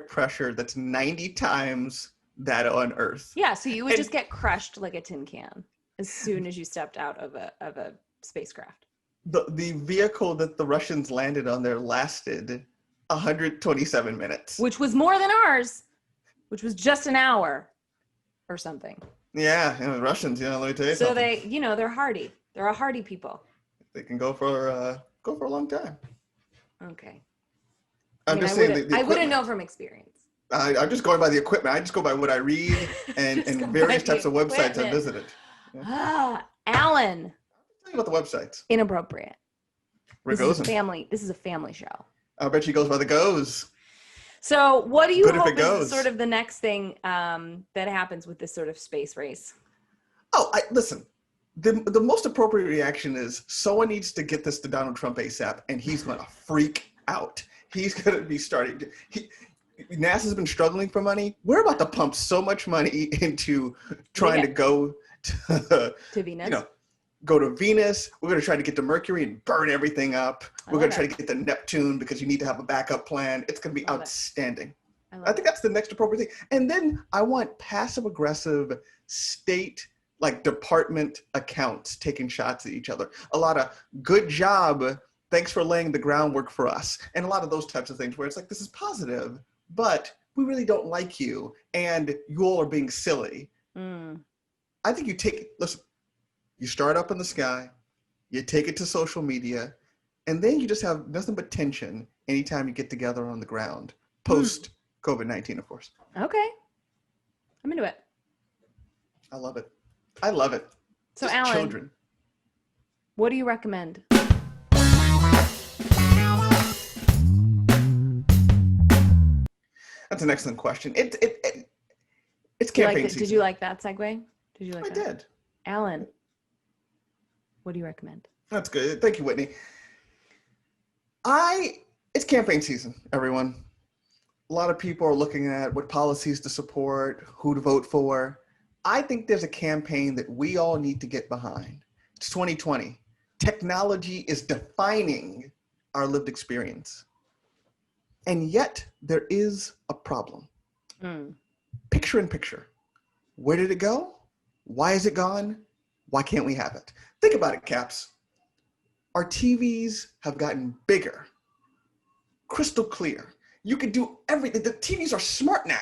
pressure that's 90 times that on Earth. Yeah, so you would just get crushed like a tin can as soon as you stepped out of a spacecraft. The vehicle that the Russians landed on there lasted 127 minutes. Which was more than ours, which was just an hour or something. Yeah, the Russians, let me tell you so something. So they're hardy. They're a hardy people. They can go for a long time. Okay. I'm just saying. I wouldn't know from experience. I'm just going by the equipment. I just go by what I read and various types of websites I visited. Yeah. Allen. Tell you about the websites. Inappropriate. Rogozin. This is a family show. I bet she goes by the goes. So what do you hope is sort of the next thing that happens with this sort of space race? Oh, listen. The most appropriate reaction is someone needs to get this to Donald Trump ASAP, and he's going to freak out. He's going to be starting. NASA's been struggling for money. We're about to pump so much money into trying to go to Venus. Go to Venus. We're going to try to get to Mercury and burn everything up. We're going to try to get to Neptune because you need to have a backup plan. It's going to be outstanding. I think that's the next appropriate thing. And then I want passive aggressive state, like department accounts taking shots at each other. A lot of good job. Thanks for laying the groundwork for us. And a lot of those types of things where it's like, this is positive, but we really don't like you. And you all are being silly. I think listen, you start up in the sky, you take it to social media, and then you just have nothing but tension anytime you get together on the ground. Post COVID-19, of course. Okay. I'm into it. I love it. I love it. So just Alan, children. What do you recommend? That's an excellent question. It's campaign season. Did you like that segue? Did you like I that? did. Alan, what do you recommend? That's good. Thank you, Whitney. It's campaign season, everyone. A lot of people are looking at what policies to support, who to vote for. I think there's a campaign that we all need to get behind. It's 2020. Technology is defining our lived experience. And yet there is a problem. Picture in picture. Where did it go? Why is it gone? Why can't we have it? Think about it, Caps. Our TVs have gotten bigger, crystal clear. You can do everything. The TVs are smart now.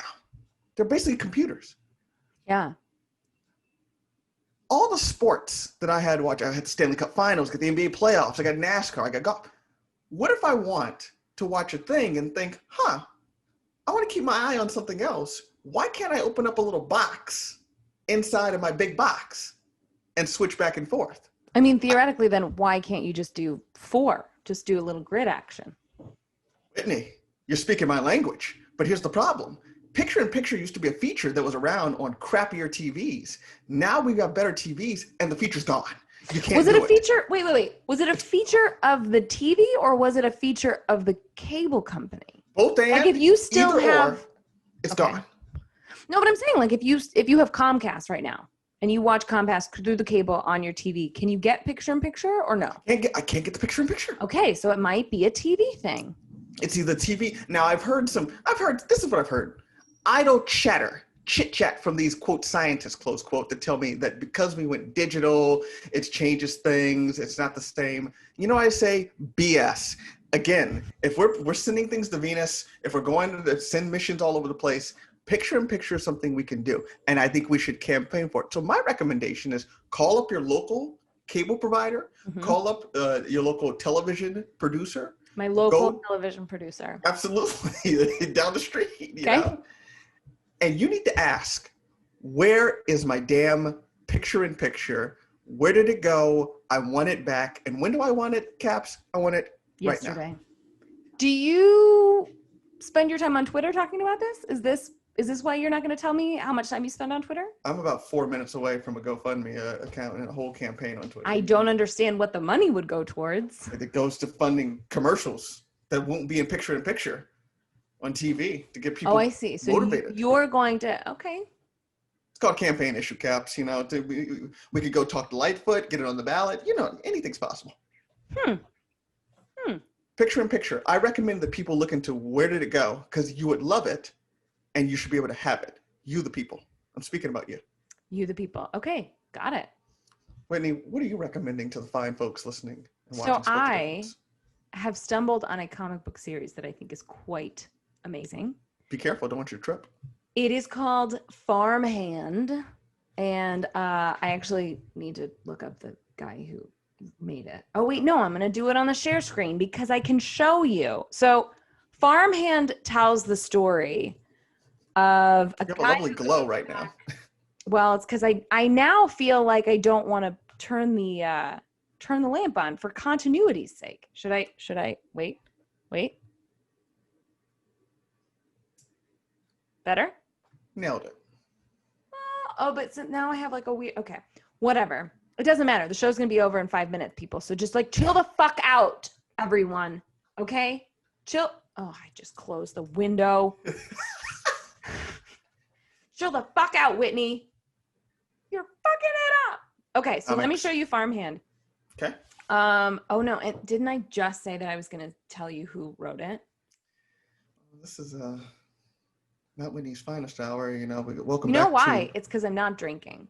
They're basically computers. Yeah. All the sports that I had to watch, I had the Stanley Cup Finals, got the NBA playoffs, I got NASCAR, I got golf. What if I want to watch a thing and think, I want to keep my eye on something else. Why can't I open up a little box inside of my big box and switch back and forth? I mean, theoretically, then why can't you just do 4? Just do a little grid action. Whitney, you're speaking my language, but here's the problem. Picture in picture used to be a feature that was around on crappier TVs. Now we've got better TVs and the feature's gone. You can't Was it do a feature? Wait. Was it a feature of the TV or was it a feature of the cable company? Both and like if you still have, or, it's gone. No, but I'm saying like if you have Comcast right now and you watch Comcast through the cable on your TV, can you get picture in picture or no? I can't get the picture in picture. Okay, so it might be a TV thing. It's either TV. Now this is what I've heard. Idle chatter, chit chat from these quote scientists, close quote, that tell me that because we went digital, it changes things. It's not the same. You know, I say BS. Again, if we're sending things to Venus, if we're going to send missions all over the place, picture in picture is something we can do. And I think we should campaign for it. So my recommendation is call up your local cable provider, call up your local television producer. My local television producer. Absolutely. Down the street, you know? And you need to ask, where is my damn picture in picture? Where did it go? I want it back. And when do I want it, Caps? I want it yesterday. Right now. Do you spend your time on Twitter talking about this? Is this why you're not going to tell me how much time you spend on Twitter? I'm about 4 minutes away from a GoFundMe account and a whole campaign on Twitter. I don't understand what the money would go towards. It goes to funding commercials that won't be in picture on TV to get people motivated. Oh, I see. So you're going to, okay. It's called campaign issue, Caps. You know, we could go talk to Lightfoot, get it on the ballot. You know, anything's possible. Picture in picture. I recommend that people look into where did it go, because you would love it and you should be able to have it. You, the people. I'm speaking about you. You, the people. Okay, got it. Whitney, what are you recommending to the fine folks listening and So watching? I have stumbled on a comic book series that I think is quite amazing. Be careful, don't want you to trip. It is called Farmhand, and I actually need to look up the guy who made it. Oh wait, no, I'm going to do it on the share screen because I can show you. So Farmhand tells the story of you have a lovely glow right now. Well, it's because I now feel like I don't want to turn the lamp on for continuity's sake. Should I wait? Better? Nailed it. Oh, but so now I have like a weird, okay, whatever. It doesn't matter. The show's going to be over in 5 minutes, people. So just like chill the fuck out, everyone. Okay? Chill. Oh, I just closed the window. Chill the fuck out, Whitney. You're fucking it up. Okay, so let me show you Farmhand. Okay. Oh no, and didn't I just say that I was going to tell you who wrote it? This is not Whitney's finest hour, welcome back. You know why? It's because I'm not drinking.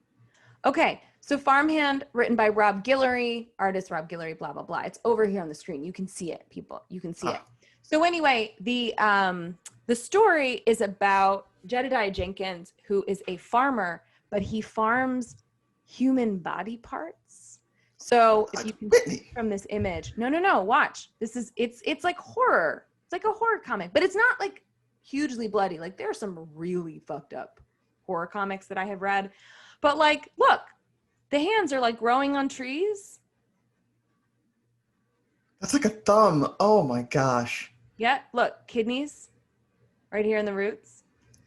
Okay, so Farmhand, written by Rob Guillory, artist Rob Guillory, blah, blah, blah. It's over here on the screen. You can see it, people. You can see it. So anyway, the story is about Jedediah Jenkins, who is a farmer, but he farms human body parts. So if you can see from this image, no, watch. It's like horror. It's like a horror comic, but it's not like hugely bloody. Like there are some really fucked up horror comics that I have read, but like, look, the hands are like growing on trees. That's like a thumb. Oh my gosh. Yeah, look, kidneys right here in the roots.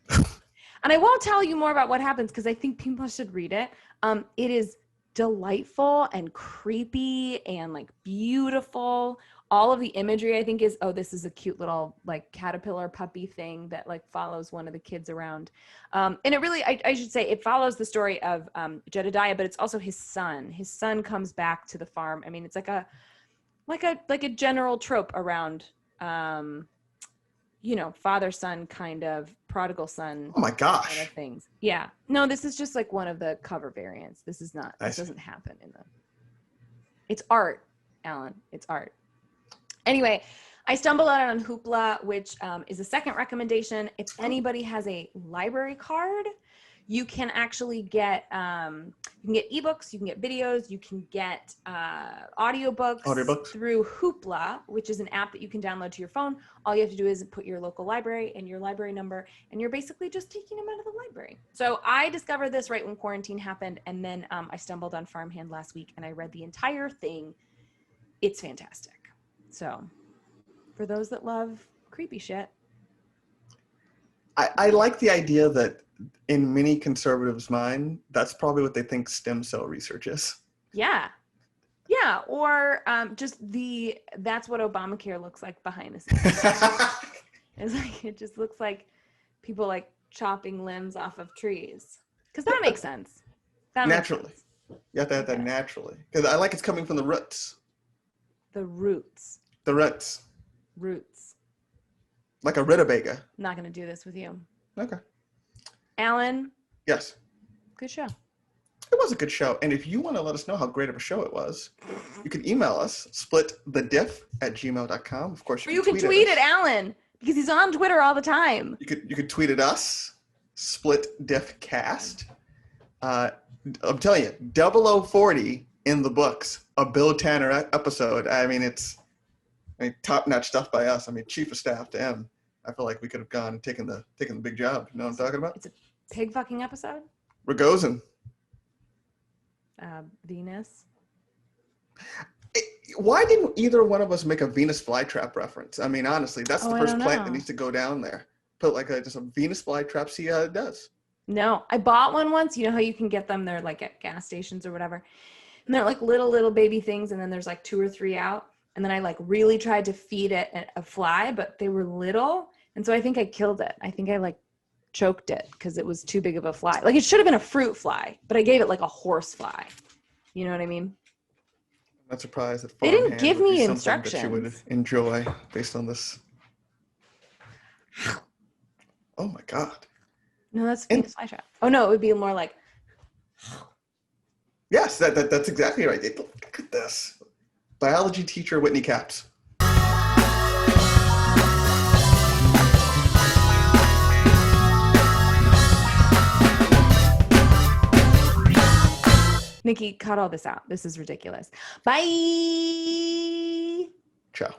And I won't tell you more about what happens because I think people should read it. It is delightful and creepy and like beautiful. All of the imagery I think is, oh, this is a cute little like caterpillar puppy thing that like follows one of the kids around. And it really, I should say, it follows the story of Jedediah, but it's also his son. His son comes back to the farm. I mean, it's like a general trope around father son kind of prodigal son. Oh my gosh. Kind of things. Yeah. No, this is just like one of the cover variants. This is not. This doesn't happen in the. It's art, Alan. It's art. Anyway, I stumbled on it on Hoopla, which is a second recommendation. If anybody has a library card, you can actually get ebooks, you can get videos, you can get audiobooks through Hoopla, which is an app that you can download to your phone. All you have to do is put your local library and your library number, and you're basically just taking them out of the library. So I discovered this right when quarantine happened, and then I stumbled on Farmhand last week, and I read the entire thing. It's fantastic. So for those that love creepy shit. I like the idea that in many conservatives' mind, that's probably what they think stem cell research is. Yeah. Yeah. Or that's what Obamacare looks like behind the scenes. It's like, it just looks like people like chopping limbs off of trees. Because that makes sense. Naturally. You have to have that naturally. Because I like it's coming from the roots. The roots. The roots. Roots. Like a rutabaga. I'm not going to do this with you. Okay. Alan? Yes. Good show. It was a good show. And if you want to let us know how great of a show it was, you can email us, splitthediff@gmail.com. Of course, you can tweet at Alan because he's on Twitter all the time. You could tweet at us, splitdiffcast. I'm telling you, 0040 in the books, a Bill Tanner episode. I mean, top-notch stuff by us. I mean, chief of staff to him. I feel like we could have gone and taken the big job. You know what I'm talking about? It's a pig fucking episode? Rogozin. Venus. Why didn't either one of us make a Venus flytrap reference? I mean, honestly, that's the first plant that needs to go down there. Put like just a Venus flytrap, see how it does. No, I bought one once. You know how you can get them? They're like at gas stations or whatever. And they're like little baby things. And then there's like 2 or 3 out. And then I like really tried to feed it a fly, but they were little. And so I think I killed it. I think I like choked it because it was too big of a fly. Like it should have been a fruit fly, but I gave it like a horse fly. You know what I mean? I'm not surprised that they didn't give me instructions that you would enjoy based on this. Oh my God. No, that's Venus flytrap. Oh no, it would be more like. Yes, that's exactly right. Look at this. Biology teacher Whitney Capps. Nikki, cut all this out. This is ridiculous. Bye. Ciao.